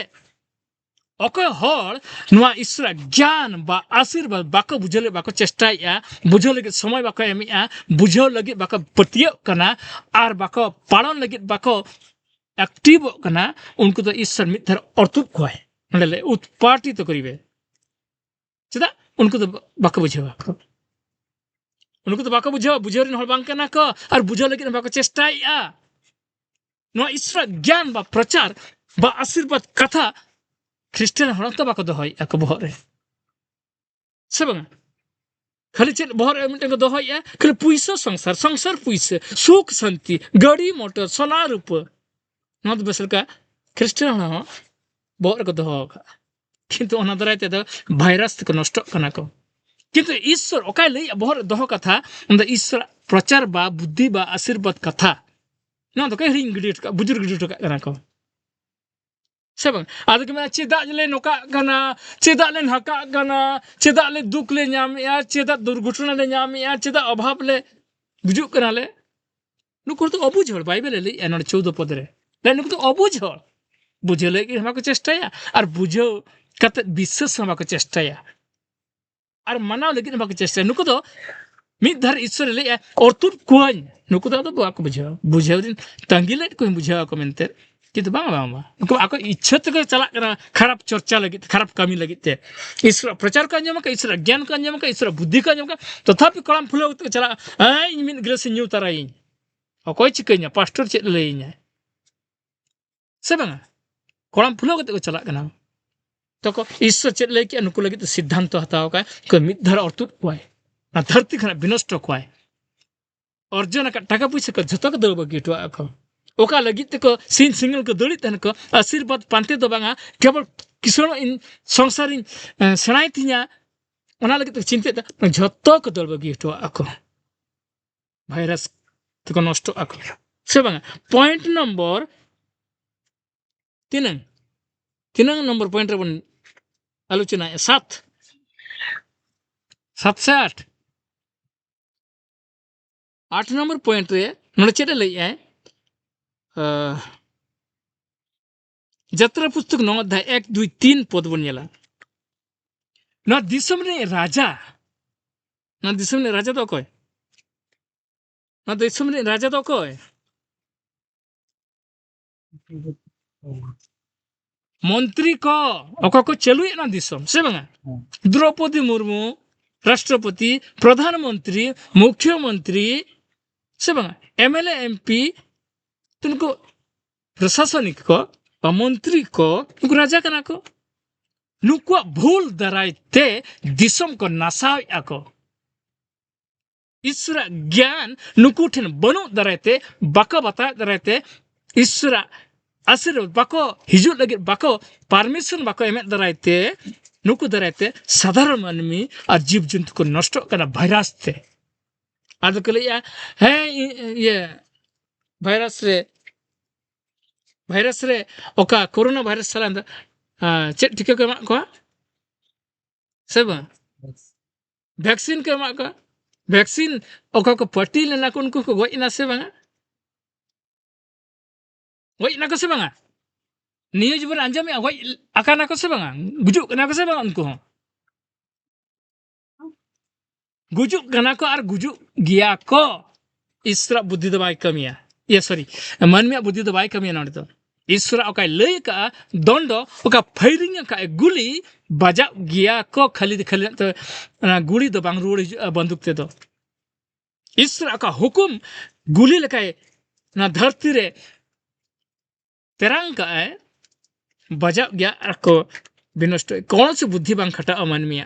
ओके हर नुआ ईश्वर ज्ञान बा आशीर्वाद बाको बुझले बाको चेष्टाया बुझो लगे समय बाको एमिया बुझो लगे बाको पतियो कना आर बाको पालन लगे बाको एक्टिव कना उनको तो ईश्वर मिथर अर्थुप खोय नले उत्पाटित करिवे चदा उनको तो बाको बुझेवा उनको तो बाको बुझोरिन हल बांग कना को आर बुझो लगे बाको चेष्टाया नुआ ईश्वर ज्ञान बा प्रचार बा आशीर्वाद कथा ख्रिस्टियन हर तो बाको दोहय आको बहरे से बांगा खाली चेत बहरे मिटन को दोहय खाली पुइसा संसार पुइसा सुख शांति गाड़ी मोटर सोना रूप न तो बेसलका ख्रिस्टियन हर बहरे को दोह किंतु ओना दरायते दो भाइरस को नष्ट कना को किंतु ईश्वर ओकाय लई बहरे दोह कथा उन ईश्वर प्रचार बा बुद्धि बा आशीर्वाद कथा न तो कई हिंग गिडी का बुजुर्ग गिडी का कना को सेबं आदो के चेदा ले नोका गना चेदा ले हका गना चेदा ले दुख ले नामया चेदा दुर्घटना ले नामया चेदा अभाव ले बुझु कना ले नुको तो अबुझ हड़ बाइबल ले एन 14 पद रे ले नुको तो अबुझ हड़ बुझे ले कि हमको चेष्टाया और बुझो कत विश्वास हमको चेष्टाया और मनाव लेकिन हमको चेष्टा नुको तो मिद धर ईश्वर ले और तुर कोन नुको तो बाको बुझो दिन तंगी ले को बुझा को मेनते किंतु बांग बांग बांग उनको आको इच्छा तक चला करना खराब चर्चा लगी खराब कमी लगी थे ईश्वर प्रचार का अंजम का ईश्वर ज्ञान का अंजम का ईश्वर बुद्धि का अंजम का तथापि कलम फुलो चला इन मिन गिलास न्यू तराई अकोय चिकanya पास्टर चेत लईnya से बांग कलम फुलो को चला करना तो को ईश्वर चेत लई के अनुकूल लगी सिद्धांत हताओ का को मिद धर अर्थुत कोय ना धरती खना विनष्ट कोय अर्जुन का टाका पैसा को झतो को दल बगिटो आखो ओका लगी को सिन सिंगल को दड़ी तन को आशीर्वाद पांते दो बांगा केवल किसों इन संसार इन सनाई थिया ओना लगी तो चिंतित झतो को दल बगिटो आखो भाइरस तो को नष्ट आखो से बांगा पॉइंट नंबर 3 नंबर पॉइंट रे आलोचना 7 से 8 नंबर पॉइंट रे नोड़े चेड लई है जत्रा पुस्तक 9 अध्याय 1 2 3 पद बन नेला ना दिसम रे राजा तो कोय ना दिसम रे राजा तो कोय मंत्री को ओका को चलुए ना दिसम से बांगा द्रौपदी मुर्मू राष्ट्रपति प्रधानमंत्री मुख्यमंत्री से बांगा एमएलए एमपी तुमको प्रशासनिक को मंत्री को राजा कना को नुकुआ भूल दरायते दिसम को नासाव आको ईश्वर ज्ञान नुकु ठेन बनु दरायते बाका बता दरायते ईश्वर आशीर्वाद बाको हिजू लगे बाको परमिशन बाको एम दरायते नुकु दरायते साधारण मानवी और जीव जंतु को नष्ट करना भाइरस थे आदो के लिए है ये भाइरस रे ओका कोरोना भाइरस साला चेक टीका को एमा को सब वैक्सीन को एमा को वैक्सीन ओका को पट्टी लेना को उनको को गोइना से बांगा गोइना को से बांगा न्यूज बर अंजम में गोइ आकाना को से बांगा गुजु कना को से बांगा उनको गुजु कना को और गुजु गिया को ईश्वर बुद्धि दबाई कमिया ये सॉरी मन में बुद्धि दबाई कमिया नोड़े तो ईश्वर ओका लय का दंड ओका फायरिंग का गुली बजा गिया को खाली तो गुली दो बांग रोड बंदूक ते दो ईश्वर ओका हुकुम गुली लकाय ना धरती रे तेरंग का है बजा गया को विनष्ट कौन से बुद्धि बांग खटा अमानमिया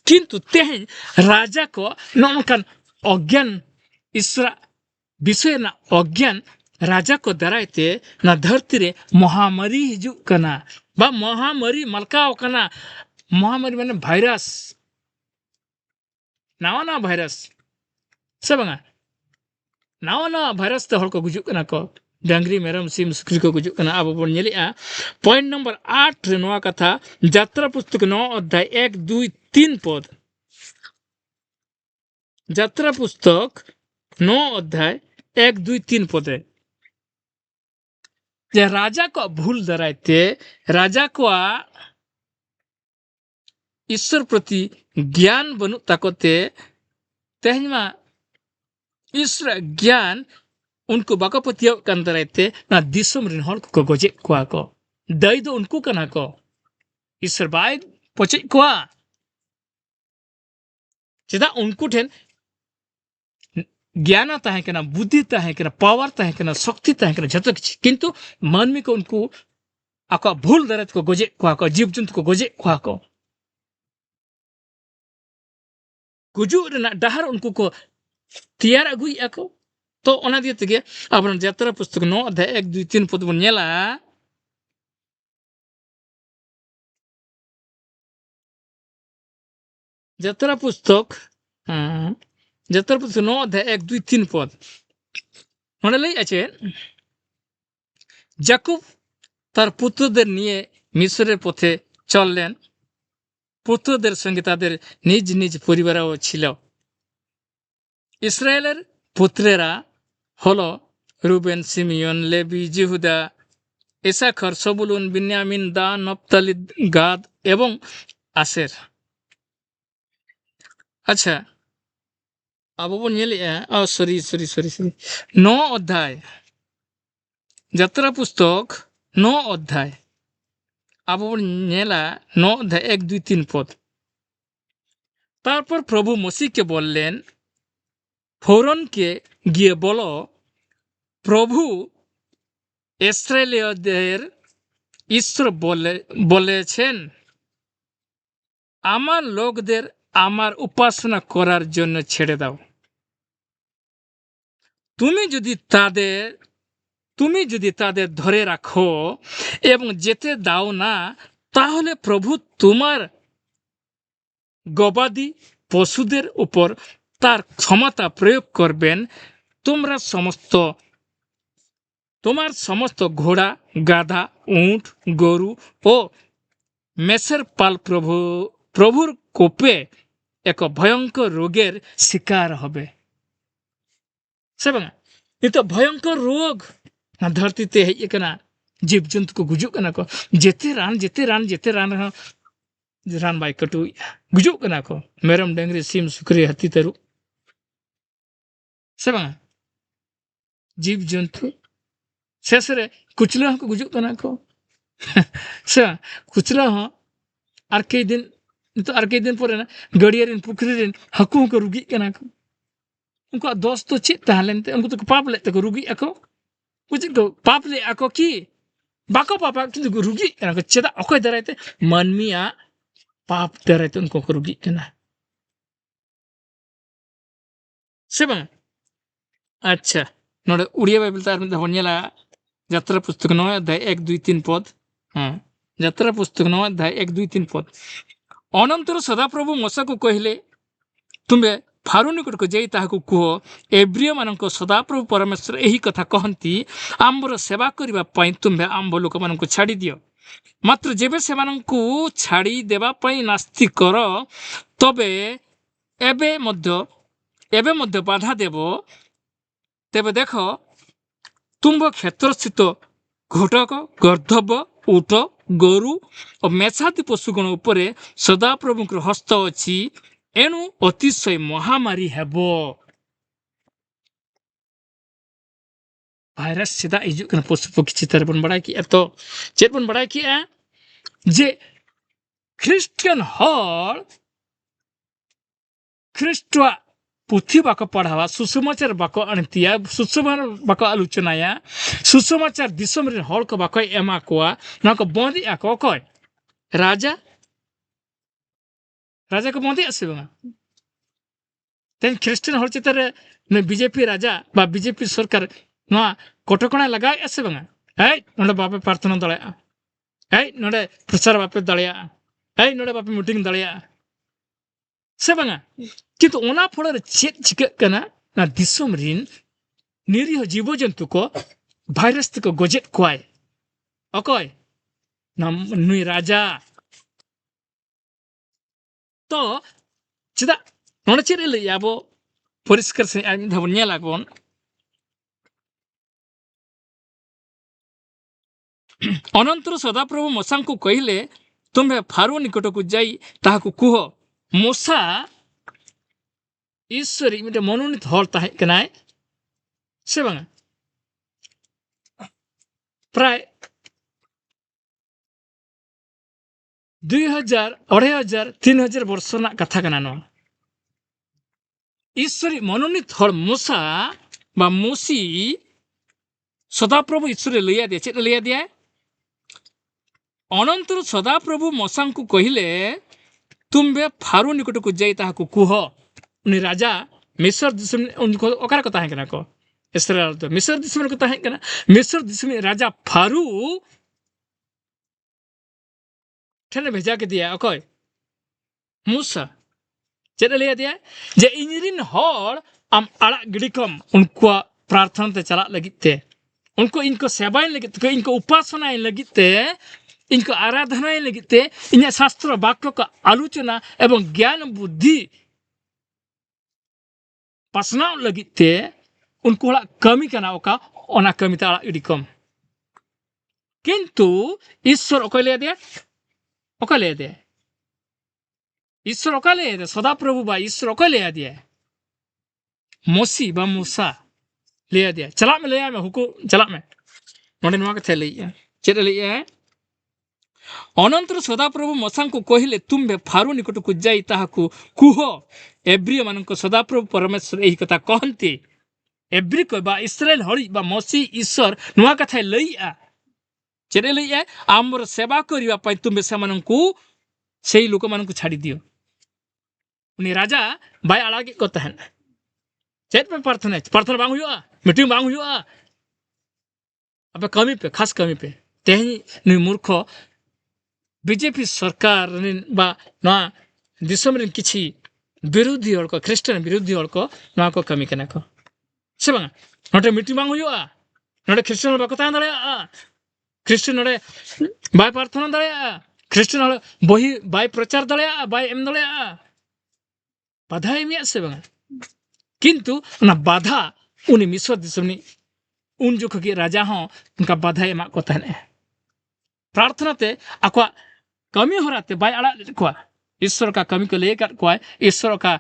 किंतु तेहन राजा को नौकन अज्ञान ईश्वर विषय ना अज्ञान राजा को दरायते ना धरती रे महामारी हिजू कना बा महामारी मलकाव कना महामारी माने भाइरस नावा भाइरस से बांगा नावा भाइरस ते हर को गुजु कना को डांगरी मेरम सिम सुक्री को गुजु कना अब बन नेलिया पॉइंट नंबर 8 रे नोआ कथा यात्रा पुस्तक 9 अध्याय 1 2 3 पद यात्रा पुस्तक 9 अध्याय 1 2 3 पद है जे राजा को भूल दरायते राजा को ईश्वर प्रति ज्ञान बनु ताकोते तेहमा ईश्वर ज्ञान उनको बाको पतियो कन दरायते ना दिसम रिन हल को गोजे कोआ को दई दो उनको कना को ईश्वर बाय पचे कोआ चेदा उनको ठेन ज्ञान ताहे कना बुद्धि ताहे कना पावर ताहे कना शक्ति ताहे कना जतो किछि किंतु मानवी को उनको आको भूल दरायत को गोजे कोआ को जीव जंतु को गोजे कोआ को गुजु रेना डहार उनको को तैयार अगुई आको तो ओना दिए तगे अपन यात्रा पुस्तक 9 अध्याय 1 2 3 पद बन नेला यात्रा पुस्तक 9 अध्याय 1 2 3 पद ओना लई आछे जाकुब तार पुत्रদের নিয়ে মিশরের পথে চললেন পুত্রদের সঙ্গে তাদের নিজ নিজ পরিবারও ছিল ইসরায়েলের পুত্রেরা হলো রুবেন সিমিয়ন লেবি জিহুদা ইসাখর সবুলুন বিন্যামিন দান নফতালি গাদ এবং আশের আচ্ছা अब वो नेलिया सॉरी 9 अध्याय यात्रा पुस्तक 9 অধ্যায় আবো বন নেলা 9 অধ্যায় 1 2 3 পদ তারপর প্রভু মসিহকে বললেন ফৌরনকে গিয়ে বলো প্রভু ইসরায়েলীয়দের ঈশ্বর বলেছেন আমার লোকদের আমার উপাসনা করার জন্য ছেড়ে দাও তুমি যদি তাদের ধরে রাখো এবং যেতে দাও না তাহলে প্রভু তোমার গবাদি পশুদের উপর তার ক্ষমতা প্রয়োগ করবেন তোমার সমস্ত ঘোড়া গাধা উট গরু ও মেষের পাল প্রভুর কোপে এক ভয়ঙ্কর রোগের শিকার হবে নিত ভয়ঙ্কর রোগ ধरतीते हेज कना जीव जंतु को गुजुक कना को जेते रान रान बाय कटु गुजुक कना को मेरम डंगरी सिम सुकरी हाथी तरु से बांग जीव जंतु शेषरे कुचला को गुजुक कना को से कुचला हो आर कई दिन परे ना गड़िया रिन पुखरी रिन हकु को रुगी कना को उनको दोस्त तो चित तालेंते उनको तो पाप लेते को रुगी ako को पाप ले ako की बाको पापा किंतु रुगी कना को चेदा अकोय दरायते मानमिया पाप दरायते उनको को रुगी कना से बांग अच्छा नोडे उड़िया बाइबल तार में होनेला यात्रा पुस्तक 9 अध्याय 1 2 3 पद हां यात्रा पुस्तक 9 अध्याय 1 2 3 पद अनंतर सदाप्रभु मूसा को कहले तुम्बे फारू निकट को जाई ताहाकु कुह एब्रिय मानक सदाप्रभु परमेश्वर एही कथा कहंती आंबर सेवा करिबा पई तुम्बे आंब लोक मानक छाड़ी दियो मात्र जेबे से मानक छाड़ी देबा पई नास्ति कर तबे एबे मध्य बाधा देबो तेबे देखो तुम्ब क्षेत्र स्थित घोटक गर्धब ऊट गोरु और मेषादी पशुगण उपरे सदाप्रभु हस्त अच्छी एणु अतिशय महामारी हेबो भाइरस सीधा हिजुक कना पशु पक्षी चितर बन बड़ा की तो चेत बन बड़ा की जे ख्रिस्टियन हॉल ख्रिस्टवा पुथी बाको पढ़ावा सुसमाचार बाको अनतिया सुसमाचार बाको आलोचनाया सुसमाचार दिसम रे हॉल को बाको एमा कोआ ना को बंदी आको कोय राजा को बंदी आसे बंगा तेन ख्रिस्टियन हॉल चितर ने बीजेपी राजा बा बीजेपी सरकार ना कटकणा लगा आसे बंगा नोडे बापे प्रार्थना दळया नोडे प्रचार बापे दळया नोडे बापे मीटिंग दळया से बंगा किंतु ओना फल चेक चिका ना दिसम रिन निरीह जीव जंतु को भाइरस तक गजेट कोय अकय ना नुई राजा तो चेदा नोडे चेद लैयाबो परिष्कार से आइ धाबन नेलागोन अनंतर सदाप्रभु मूसा को कहिले तुम्हे फारो निकट को जाई ताहाकु कुह मूसा ईश्वरी मिटे मनोनीत हर ताहे कनाय से बांगा प्राय 2000 2500 3000 वर्ष ना कथा कना नो ईश्वरी मनोनीत हर मूसा बा मूसी सदाप्रभु ईश्वर लैया दिया चेत लैया दिया अनंतर सदाप्रभु मूसा को कहिले तुम्बे फारो निकट को जाई ताहाकु कुह उनी राजा मिस्र दिसम उनको ओकर कथा है कना को इस्राएल तो मिस्र दिसम को ताहे कना मिस्र दिसम राजा फारू ठने भेजा के दिया ओकय मूसा चेद लिया दिया जे इनरिन हर आम आड़ा गिडिकम उनको प्रार्थना ते चला लगिते इनको सेवाय लगिते इनको उपासना लगिते इनको आराधना लगिते इन शास्त्र वाक्य का आलोचना एवं ज्ञान बुद्धि पासना लगिते उनको कमी कना ओका ओना कमी ता इडिकम किंतु ईश्वर ओकय ले दिया ईश्वर ओका ले दिया सदाप्रभु बा ईश्वर ओकय ले दिया मोसी बा मूसा ले दिया चला में ले में हुकु चला में नोडे नवा कथे लैया चेद लैया अनंतर सदाप्रभु मसा को कहले तुम्बे फारू निकट को जाई ताहाकू कुह एब्रिय मानक सदाप्रभु परमेश्वर यही कथा कहते एब्री को बा इस्राएल हड़ी बा मसी ईश्वर नुआ कथा लैया चेद लैया आमर सेवा करबा पई तुम्बे सेमानकू सेई लोक मानकू छाड़ी दियो उनी राजा बाय आड़ागे को तहन चेद पे प्रार्थना प्रार्थना बांग हुआ मीटिंग बांग हुआ अब कमी पे खास कमी पे तेही नुई मूर्ख बीजेपी सरकार बा ना दिसम रे किछि विरोधी हड़ को ख्रिस्टान विरोधी हड़ को ना को कमी कना को से बांग नोटे मीटिंग बांग हुआ नोटे ख्रिस्टान बाको ता दड़े ख्रिस्टान नोटे बाय प्रार्थना दड़े ख्रिस्टान बही बाय प्रचार दड़े बाय एम दड़े बाधा एमिया से बांग किंतु ना बाधा उनी मिस्र दिसमनी उन जो के राजा हों उनका बाधा एमा को तहने प्रार्थना ते आको कमी होराते बाय आड़ा को ईश्वर का कमी को लेकर को ईश्वर का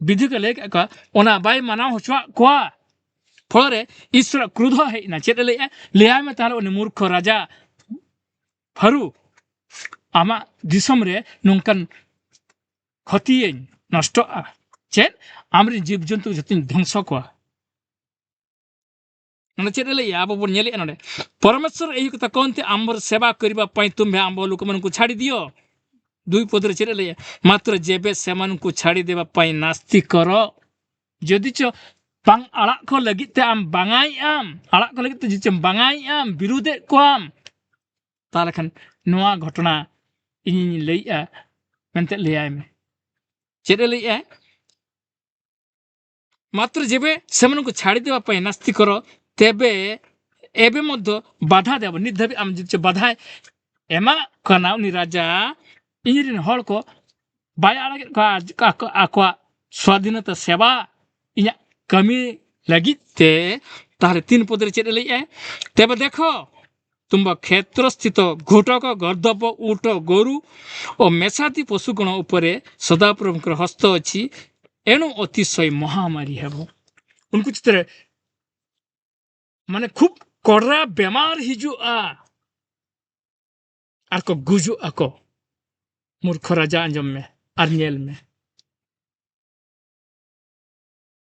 विधि को लेकर को ओना बाय माना होचवा को फलरे ईश्वर क्रोध है ना चेत लेया में ताले उनी मूर्ख राजा फारू आमा दिसम रे नोंकन क्षति नष्ट चेत आमरी जीव जंतु जतिन ध्वंस को चेद अब बन ना परमेश्वर यही कथा कहते आम्बर सेवा करने तुम्हें आम लोक मान छाड़ी दियो दुई पदर चेद मात्र जेबे से छाड़ी देवाई नास्ती कर जदि च बांग आड़ा को लगिते आम बांगाई आम आड़ा को लगिते जिचे बांगाई आम विरोधे को आम ताले खान नोआ घटना इन लैया मेनते लैया में चेद लैया मात्र जेबे से छाड़ी देवाई नास्ती कर तेबे एबे मध्य बाधा देव नित धाबी आम जिचे बाधा एमा कना उनी राजा इनिरिन हड़ को बाय आड़ागे को आको स्वाधीनता सेवा इया कमी लगिते तारे 3 पदरे चेद लैया तेबे देखो तुम क्षेत्र स्थित घोटक गर्दभ ऊट गोरु और मेसाती पशुगण उपरे सदाप्रभुଙ୍କର हस्त अच्छी एणु अतिशय महामारी हेब उनको चित्र माने खूब कड़ा बेमार हिजुआ आर को गुजुआ को मूर्ख राजा अंजम में आर नेल में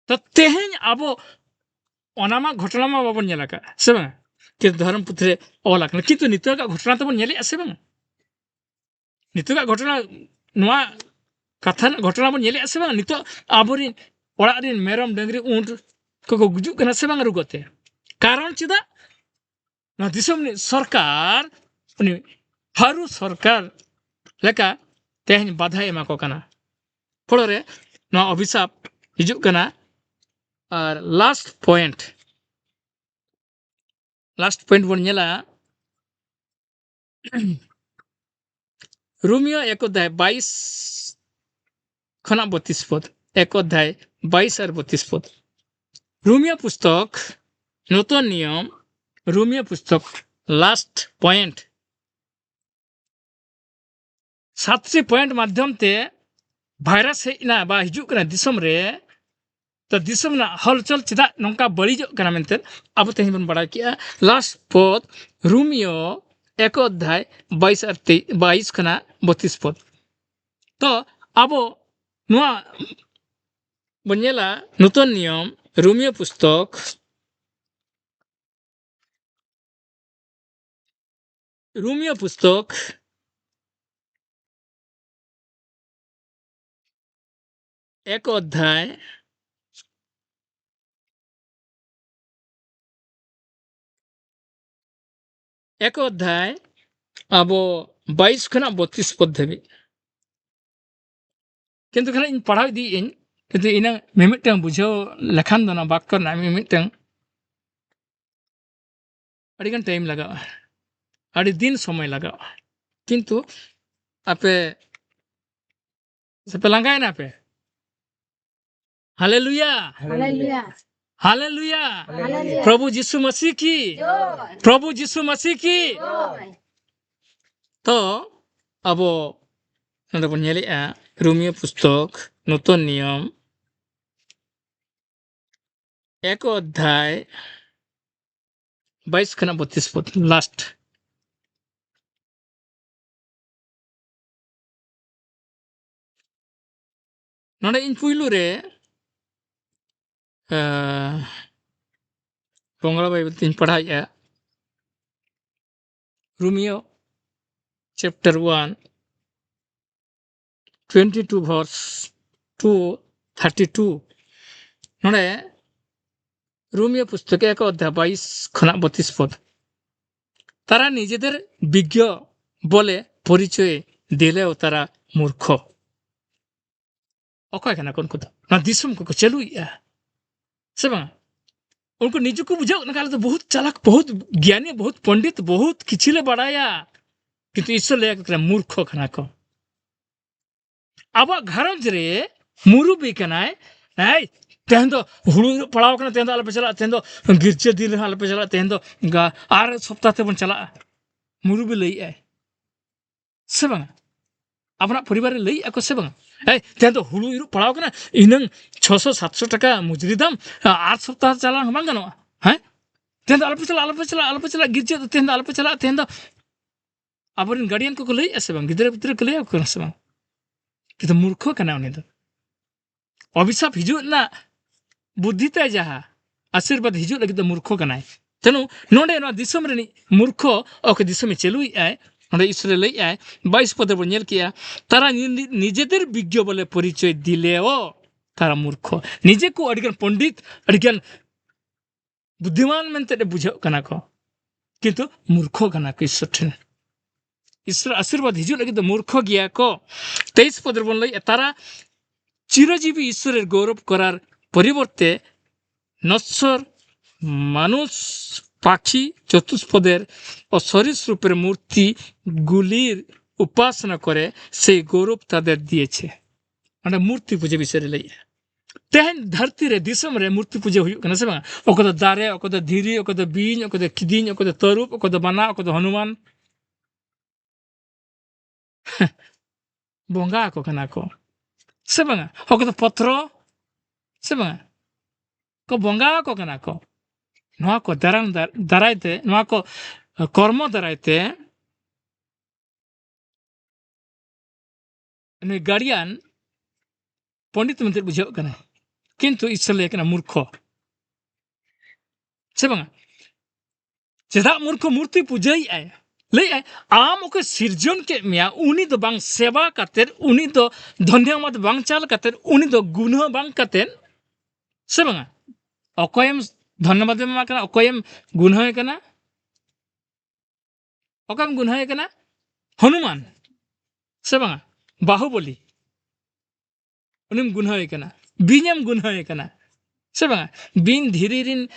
तो तेहें अब ओनामा घटना मा बाबन नेलाका से बा कि धर्म पुत्रे ओलाक किंतु नितो का घटना तो बन नेले आसे बा नितो का घटना नोआ कथा घटना बन नेले आसे बा नितो आबरिन ओड़ा रिन मेरम डंगरी ऊंट को गुजु कना से बा रुगते कारण चिदा ना दिसम सरकार उनी हारू सरकार लेका तेहन बाधा एमा को कना फलरे ना अभिशाप हिजु कना और लास्ट पॉइंट बन नेला रोमियो 1 अध्याय 22 खना 32 पद 1 अध्याय 22 और 32 पद रोमियो पुस्तक नूतन नियम रोमियो पुस्तक लास्ट पॉइंट 7 पॉइंट माध्यम ते भाइरस है ना बा हिजु कना दिसम रे तो दिसम ना हलचल चिदा नंका बळिजो कना मेनते अब तेहि बन बड़ा किया लास्ट पद रोमियो 1 अध्याय 22 और 22 खना 32 पद तो अब नुआ बनेला नूतन नियम रोमियो पुस्तक एक अध्याय 1 अध्याय अब 22 खना 32 पद धबी किंतु खाना इन पढ़ाई दी इन किंतु इना मिमिटंग बुझो लेखान दना बाक्कर ना मिमिटंग अडिगन टाइम लगा अड़ी दिन समय लगा किंतु आपे से लंगाए ना पे हालेलुया हालेलुया हालेलुया हालेलुया प्रभु यीशु मसीह की प्रभु यीशु मसीह की तो अब नंदबन नेलिया रोमियो पुस्तक नूतन नियम 1 अध्याय 22 खना 32 पद लास्ट नोडे इन पुइलु रे बंगला बाइबल तीन पढ़ाया रोमियो चैप्टर 1 22 verse 2 32 नोडे रोमियो पुस्तक एक अध्याय 22 खना 32 पद तारा निजेदेर विज्ञ बोले परिचय दिलेও तारा मूर्ख अकय कना कोन को ना दिसम को चलुया से बा उनको निज को बुझाओ ना तो बहुत चालाक बहुत ज्ञानी बहुत पंडित बहुत किछिले बड़ाया किंतु ईश्वर ले एकरा मूर्ख कना को अब घरज रे मुरुबी कनाय नाय तेहन तो हुड़ू पड़ाव कना तेहन तो आलपे चला तेहन तो गिरजे दिल आलपे चला तेहन तो आर सप्ताह ते बन चला मुरुबी लई आय से बा अपना परिवार लई ako से बा तेहन तो हुड़ू इरु पड़ाव कना इनंग 600 700 टाका मजूरी दाम 8 सप्ताह चला बांग गनो हैं तेहन तो आलपे चला गिरजे तो तेहन तो आलपे चला तेहन तो अबरिन गार्डियन को लई आसे बा गिदरे गिदरे को लई ako से बा किंतु मूर्ख कना उनी दो अभिशाप हिजु ना बुद्धिते जहा आशीर्वाद हिजु लगी तो मूर्ख कनाय तेनु नोडे नो दिसम रेनी मूर्ख ओके दिसम चलुई आय नोडे ईश्वर लई आय 22 पद बन नेल किया तारा निजेदेर विज्ञ बोले परिचय दिलेओ तारा मूर्ख निजे को अडिगन पंडित अडिगन बुद्धिमान मेनते बुझाव कना को किंतु मूर्ख कना को ईश्वर ठेन ईश्वर आशीर्वाद हिजु लगी तो मूर्ख गिया को 23 पद बन लई तारा चिरजीवी ईश्वरेर गौरव करार परिवर्ते नश्वर मानुष पाखी चतुष्पदेर और सरीसृपेर मूर्ति गुलिर उपासना करे से गौरव तादेर दिएछे माने मूर्ति पूजा विषय लई तेहन धरती रे दिसम रे मूर्ति पूजा हुई कना से बा ओको दारे ओको धीरी ओको बीन ओको किदिन ओको तरुप ओको बना ओको हनुमान बोंगा को कना को से बा ओको पत्रो से बा को बोंगा को कना को नोआ को दारायते नोआ को कर्म दारायते ने गार्डियन पंडित मंदिर बुझाव कना किंतु ईश्वर ले कना मूर्ख से बा चेदा मूर्ख मूर्ति पूजाई आय लई आय आम ओके सिरजन के मिया उनी दो बांग सेवा कातेर उनी दो धन्यवाद बांग चाल कातेर उनी दो गुण बांग कातेर से बा अकयम धन्यवाद मा कना अकयम गुण है कना अकयम गुण है कना हनुमान से बा बाहुबली उनिम गुण है कना बीनम गुण है कना से बा बीन धीरिरिन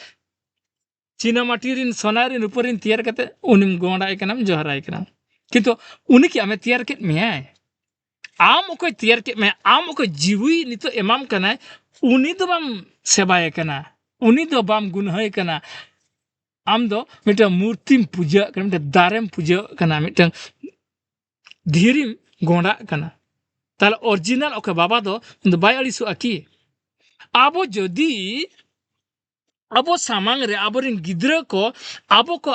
चीना माटीरिन सोनारिन ऊपरिन तैयार करते उनिम गोंडाय कनाम जोहराय कनाम किंतु उनी की हमें तैयार के में आम ओको तैयार के में आम ओको जीवी नितो एमाम कना उनी दो बाम सेवाय कना उनी दो बाम गुण है कना आम दो मिटा मूर्तिम पूजा कना मिटा दारेम पूजा कना मिटा धीरिम गोंडा कना ताले ओरिजिनल ओके बाबा दो बाय अड़िसु आकी आबो जदी आबो सामांग रे आबोरिन गिद्रा को आबो को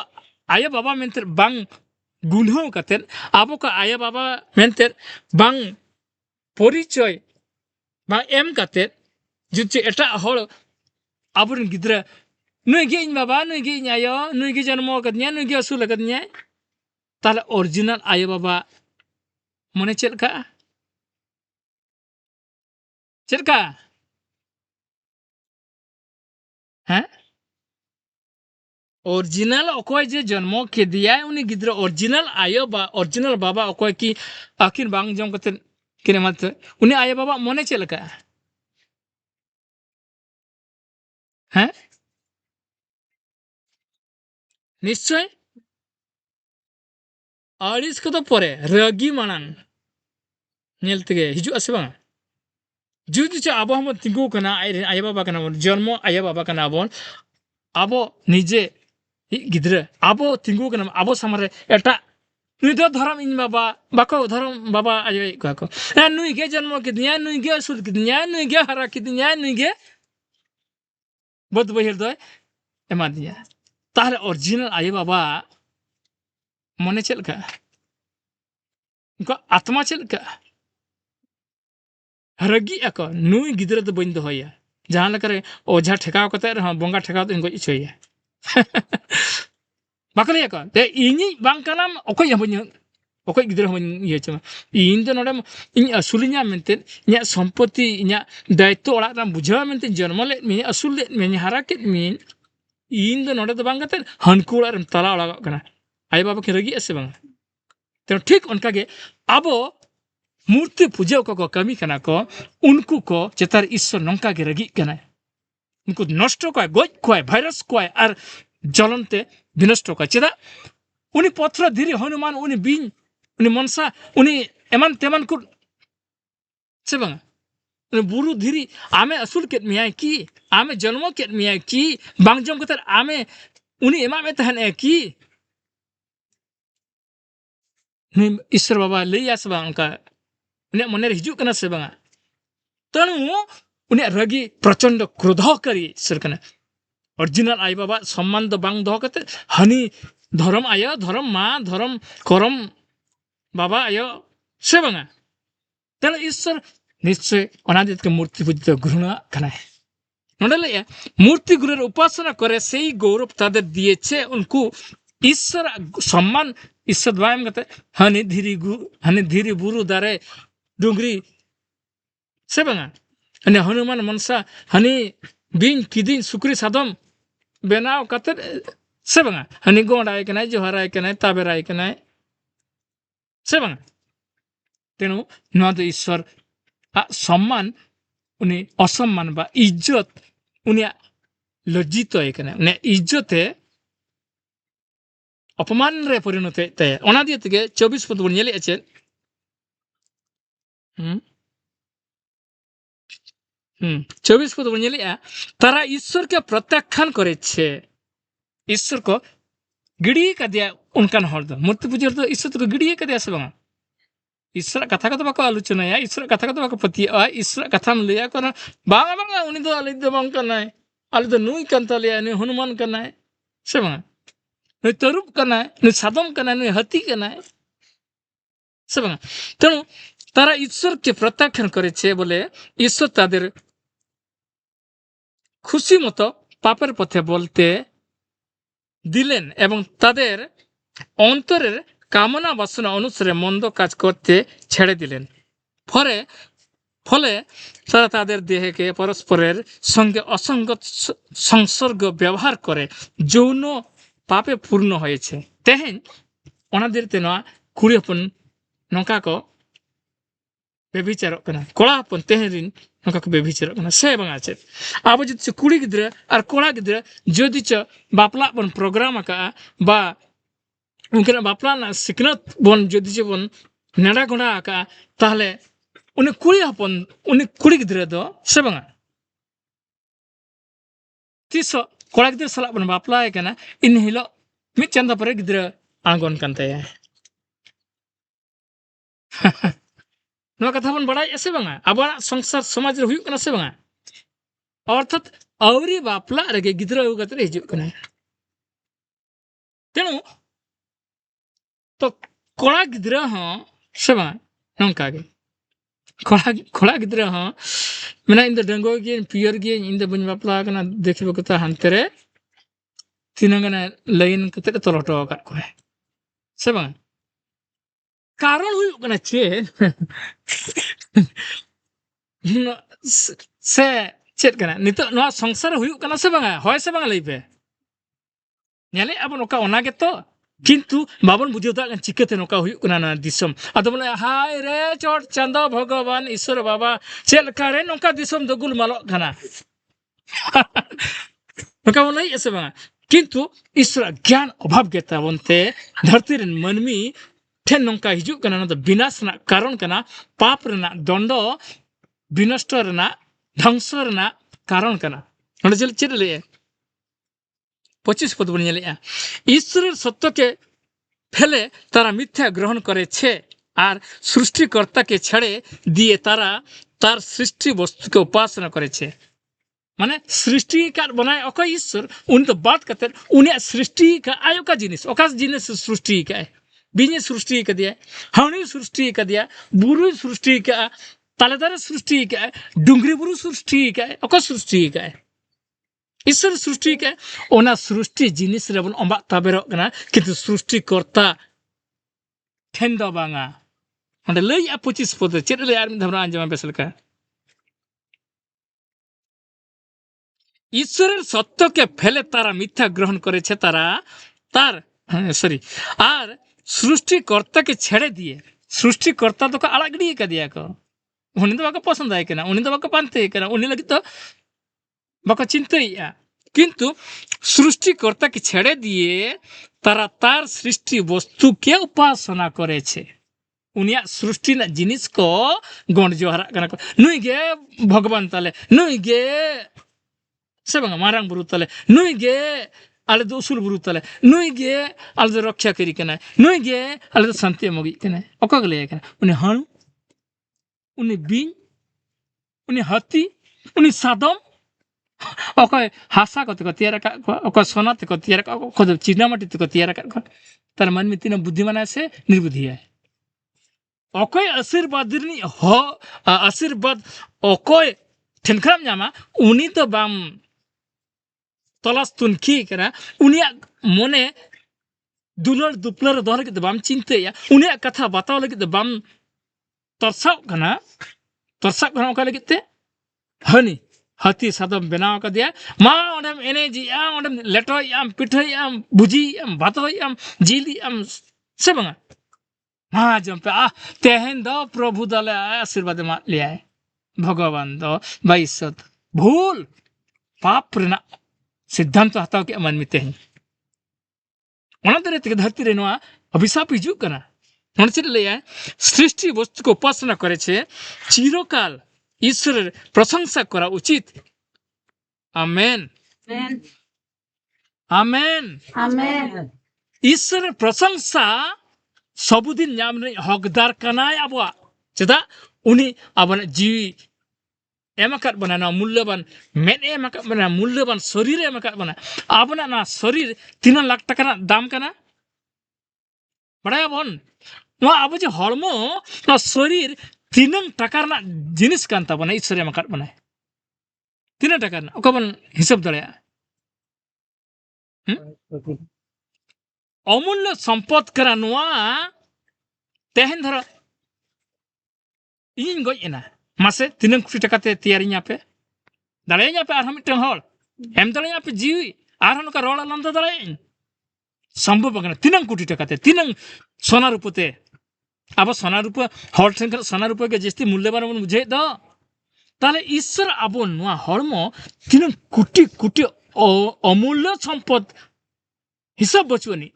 आया बाबा मेंतर बांग गुन्हो कतेर आबो को आया बाबा मेंतर बांग परिचय बांग एम कतेर जुचे एटा होड़ आबोरिन गिद्रा नुई गे इन बाबा नुई गे इन आयो नुई गे जन्म कदन्या नुई गे असुल कदन्या ताले ओरिजिनल आया बाबा मने चेलका हैं ओरिजिनल अकोय जे जन्म के दिया उनी गिद्रा ओरिजिनल आयो बा ओरिजिनल बाबा अकोय की आखिर बांग जम कते किने मत उनी आयो बाबा मने चेलका हैं निश्चय आड़िस को तो परे रगी मानन नेलते हिजु आसे बा जुदि चे आबो हम तिंगु कना आयो बाबा कना जन्म आयो बाबा कना बोन आबो निजे गिद्रा आबो तिंगु कना आबो सामरे एटा नुई दो धर्म इन बाबा बाको धर्म बाबा आयो को नुई गे जन्म के दिया नुई गे असुल के दिया नुई गे हरा के दिया नुई गे बद बहिर दो एमा दिया ताहले ओरिजिनल आयो बाबा मने चलका उनको आत्मा चलका रगी ako nui gidra do bain dohoya jahan lekare ojha ठेकाव kate rehon bonga ठेकाव do goj ichoya bako lay ako te ini bang kanam okoi yabunya okoi gidra hon iye chama in do nodem in asulinya mente nya sampoti nya daitto orak ram bujhawa mente janmo le me asul le me haraket min in do node do bang kate hanku orak ram tala orak kana ai baba ki ragi ase bang te ठीक onka ge abo मूर्ति पूजा को कमी कना को उनको को चेतार ईश्वर नंका के रगी कना उनको नष्ट को गज को भाइरस को और जलनते विनष्ट को चेदा उनी पत्थर धीरे हनुमान उनी बिन उनी मनसा उनी एमन तेमन को सेबंग उनी बुरु धीरे आमे असुल केत मिया की आमे जन्म केत मिया की बांगजम कतर आमे उनी एमा में तहन है की ईश्वर बाबा ले आसबा उनका उन्हें मन हिजू कना से बंगा तनु उन्हें रगी प्रचंड क्रोधकारी सरकना ओरिजिनल आई बाबा सम्मान दो बांग दो कते हनी धर्म आयो धर्म मा धर्म करम बाबा आयो से बंगा तनु ईश्वर निश्चय अनादित के मूर्ति पूजित घृणा कना है नोडले मूर्ति गुरुर उपासना करे सेई गौरव ताদের দিয়েছে उनको ईश्वर सम्मान ईश्वर द्वायम कते हनी धीरी बुरु दारे डुंगरी से बंगा हने हनुमान मनसा हनी बिन किदिन सुक्री सादम बेनाव कते से बंगा हनी गोंडाय कनाय जोहाराय कनाय ताबेराय कनाय से बंगा तेनु नवा दो ईश्वर सम्मान उनी असम्मान बा इज्जत उनी लज्जित है कनाय उनी इज्जते अपमान रे परिणत ते ओना दिए तगे 24 पद बन नेले आछे चौबीस पद बन नेले तारा ईश्वर के प्रत्याख्यान करे छे ईश्वर को गिड़ी का दिया उनकान हर दो मूर्ति पूजर तो ईश्वर को गिड़ी का दिया से बंगा ईश्वर कथा को तो बाको आलोचना या ईश्वर कथा को तो बाको पतिया ईश्वर कथा में लिया कोना बांगा बांगा उनी दो आले दो बांग कनाय आले दो नुई कांता लिया ने हनुमान कनाय से बंगा नुई तरुप कनाय नुई सादम कनाय नुई हाथी कनाय से बंगा तेनु तारा ईश्वर के प्रत्याख्यान करे छे बोले ईश्वर तादेर खुशी मतो पापेर पथे बोलते दिलेन एवं तादेर अंतरेर कामना बासना अनुसारे मंद काज करते छेड़े दिलेन फले तारा तादेर देहे के परस्परेर संगे असंगत संसर्ग व्यवहार करे যৌন पापे पूर्ण হয়েছে तेहेन ओनादेर तेना कुड़ी हपन नौका को बेबिचार कड़ा हपन तेहरिन नौका को बेबिचार से बंगा चे अब जो कुड़ी गिद्रा और कड़ा गिद्रा जदि च बापला बन प्रोग्राम का बा उनके बापला ना सिकनत बन जदि च बन नेड़ा गोड़ा का ताहले उन्हें कुड़ी हपन उन्हें कुड़ी गिद्रा दो से बंगा तीसो कड़ा गिद्रा सला बन बापला है क्या ना इन हिलो मिट चंदा पर गिद्रा आंगोन करते हैं नवा कथा बन बड़ा ऐसे बंगा अब संसार समाज रे हुयु कना से बंगा अर्थात औरी बापला रे गिद्रा हो कते हिजु कना तेनु तो कोड़ा गिद्रा हो से बंगा नंका गे कोड़ा गिद्रा हो मेना in the डंगो gay peer gay in the बन बापला कना देखिबो कता हंते रे तिनंगना लाइन कते तलटो का को से बंगा कारण हुई कना चे से चेत कना नितो नवा संसार हुई कना से बंगा होय से बंगा लई पे नेले अब नोका ओना के तो किंतु बाबन बुझो दा चिकते नोका हुई कना ना दिसम अद बोले हाय रे चोट चंदा भगवान ईश्वर बाबा चेल करे नोका दिसम दगुल मालो कना नोका बोले ऐसे बंगा किंतु ईश्वर ज्ञान अभाव गेता बनते धरती रे मनमी ठेन नौका हिजू कना न विनाश ना कारण कना पाप रना दंड विनष्ट रना ध्वंस रना कारण कना नोडे चल चेद ले 25 पद बन नेले ईश्वर सत्य के फेले तारा मिथ्या ग्रहण करे छे और सृष्टिकर्ता के छड़े दिए तारा तार सृष्टि वस्तु के उपासना करे छे माने सृष्टि का बनाए अका ईश्वर उन तो बात करते उन्हें सृष्टि का आयो का जिनिस अका जिनिस सृष्टि का है बीज सृष्टि कर दिया हवनी सृष्टि कर दिया बुरु सृष्टि का ताले दारे सृष्टि का डुंगरी बुरु सृष्टि का अको सृष्टि का ईश्वर सृष्टि का ओना सृष्टि जिनिस रेबन अम्बा ताबेरो कना किंतु सृष्टि कर्ता ठेन दो बांगा ओंडे लई आ 25 पद चेद लई आर मिद धामरा आंजमा बेसलका ईश्वरेर सत्य के फेले तारा मिथ्या ग्रहण करे छे तारा तार सॉरी आर सृष्टिकर्ता के छेड़े दिए सृष्टिकर्ता तो आड़ा गिड़ी का दिया को उन्हें तो बाको पसंद आए कना उन्हें तो बाको पानते कना उन्हें लगी तो बाको चिंता किंतु सृष्टिकर्ता के छेड़े दिए तारा तार सृष्टि वस्तु के उपासना करे छे उनिया सृष्टि ना जिनिस को गण जोहरा कना को नुई गे भगवान ताले नुई गे से बंगा मारांग बुरु ताले नुई गे आले दो उसूल बुरु ताले नुई गे आले दो रक्षा करी कना नुई गे आले दो शांति मोगी कना ओका गले कना उन्हें हाणु उन्हें बिन उन्हें हाथी उन्हें सादम ओका हासा को तो तियारा का ओका सोना को तियारा का को चीना माटी को तियारा का तार मन में तीन बुद्धिमान से निर्बुद्धि है ओकोय आशीर्वाद नी हो आशीर्वाद ओकोय ठेनखराम जामा उनी तो बाम तलाश तुनखी करा उनिया मोने दुलर दुपलर दोहर के बाम चिंतेया उनिया कथा बताओ लगे तो बाम तरसाव कना ओका लगे ते हनी हाथी सादम बनाव का दिया मा ओंडम एनेजी ओंडम लेटोय आम पिठोय आम बुजी आम भातोय आम जीली आम से बंगा मा जंपे तेहन दो प्रभु दले आशीर्वाद मा लिया भगवान दो बाइसत भूल पाप रेना सिद्धांत हताव के मन में तेहन ओना दरे ते धरती रे नोआ अभिशाप हिजू कना ओना चेद लैया सृष्टि वस्तु को उपासना करे छे चिरकाल ईश्वर प्रशंसा करा उचित आमेन आमेन आमेन ईश्वर प्रशंसा सबुदिन नामने हकदार कनाय आबो चेदा उनी आबन जीवी एमकात बना ना मूल्यवान मेन एमकात बना मूल्यवान शरीर एमकात बना आबना ना शरीर 3 लाख टाका ना दाम कना बड़ाय बन नो आबो जे हरमो ना शरीर 3 टाका ना जिनिस कान ताबना ईश्वर एमकात बना 3 टाका ना ओकबन हिसाब दड़या अमूल्य सम्पद करा नोआ तेहन धर इन गयना मासे 3 कोटी टाका ते तैयारी पे दाड़े पे आर मिटन हर एम दाड़े पे जीवी आर नका रोड़ा लंदा दाड़े संभव बगना 3 कोटी टाका ते 3 सोना रूपते अब सोना रूप हर ठेन सोना रूप के जस्ती मूल्यवान बन बुझे दो ताले ईश्वर आबो नोआ हरमो 3 कोटी कोटी अमूल्य सम्पद हिसाब बचुनी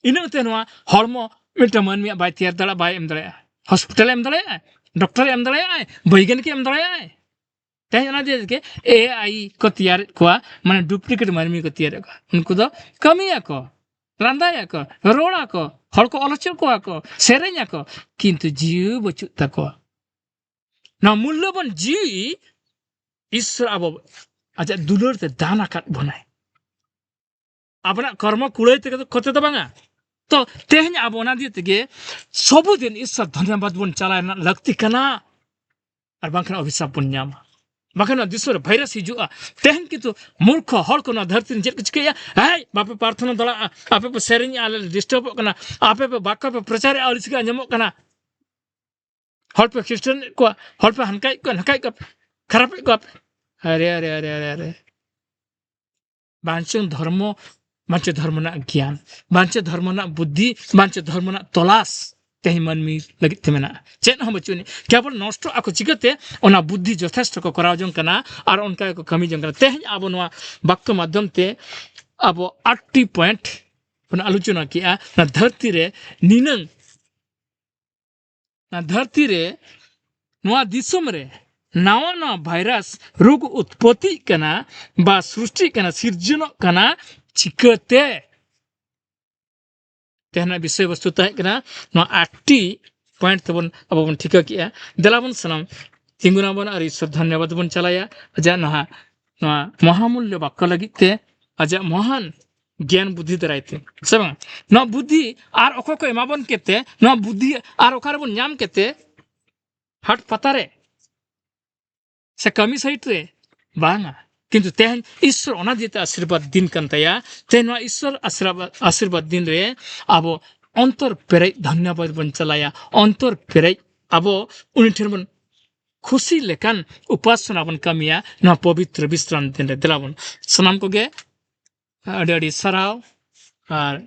इनते नोआ हरमो मिटा मन में बाय तैयार दाड़ा बाय एम दाड़ा हॉस्पिटल एम दाड़ा डॉक्टर एम दाड़ा वैज्ञानिक एम दाड़ा तेना दे के एआई को तैयार कोआ माने डुप्लीकेट मानमी को तैयार को उनको दो कमिया को रांदाया को रोड़ा को हर को आलोचना को सेरे냐 को किंतु जीव बचु तको ना मूल्यवान जीवी ईश्वर अब आजा दुलर ते दाना काट बनाए अपना कर्म कुड़े ते कते तो बांगा तो तेहन अब ओना दिए तेगे सबुदिन ईश्वर धन्यवाद बन चलाय ना लगती कना और बांखना अभिशाप बन न्यामा बांखना दिसर भाइरस हिजुआ तेहन किंतु मूर्ख हर को ना धरती जेट कुछ किया है बापे प्रार्थना दला आपे पे सेरिंग आले डिस्टर्ब कना आपे पे बाका पे प्रचार आलिस के अंजमो कना हर पे क्रिश्चियन को हर पे हनकाई को खराब को अरे अरे अरे अरे अरे बांचन धर्म बांचे धर्म ना ज्ञान बांचे धर्म ना बुद्धि बांचे धर्म ना तलाश तेहि मन में लगी थे मेना चेन हम बचुनी केवल नष्ट आको चिकते ओना बुद्धि यथेष्ट को कराव जंग कना और उनका को कमी जंग कना तेहि आबो नोआ वाक्य माध्यम ते आबो 80 पॉइंट बन आलोचना किया ना धरती रे निनंग ना धरती रे नोआ दिसम रे नावा ना भाइरस रोग उत्पत्ति कना बा सृष्टि कना सिर्जन कना चिकते तेहना विषय वस्तु तहकना 80 पॉइंट तबन अब बन ठिका किया दलाबन सनम तिंगुना बन और ईश्वर धन्यवाद बन चलाया अजा नहा महामूल्य वाक्य लगिते अजा महान ज्ञान बुद्धि दराइते सब न बुद्धि आर ओको को एमाबन केते न बुद्धि आर ओकार बन नाम केते हट पतारे से कमी साइट रे बांगा किंतु तेहन ईश्वर ओना जेते आशीर्वाद दिन कान ताया तेहन ईश्वर आशीर्वाद दिन रे अब अंतर पेरे धन्यवाद बन चलाया अंतर पेरे अब उनि ठेर बन खुशी लेकान उपासना बन कमिया ना पवित्र विश्राम दिन रे दिलाबन सनाम को गे अडी सराव और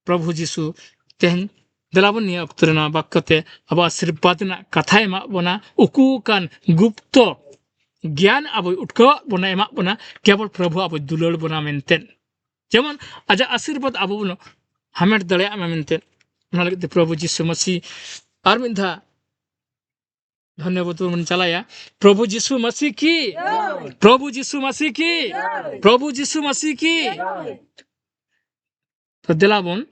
प्रभु जीशु तेहन दिलाबन निया अक्तरना बाक्कते अब आशीर्वाद ना कथा एमा बना उकु कान गुप्त ज्ञान अब उठको बना एमा बना केवल प्रभु अब दुलड़ बना मेनतेन जेमन आजा आशीर्वाद अब बनो हमें दड़े मेनतेन ना लगते प्रभु जीशु मसीह और मिंधा धन्यवाद मन चलाया प्रभु जीशु मसीह की प्रभु जीशु मसीह की प्रभु जीशु मसीह की तो दिलाबन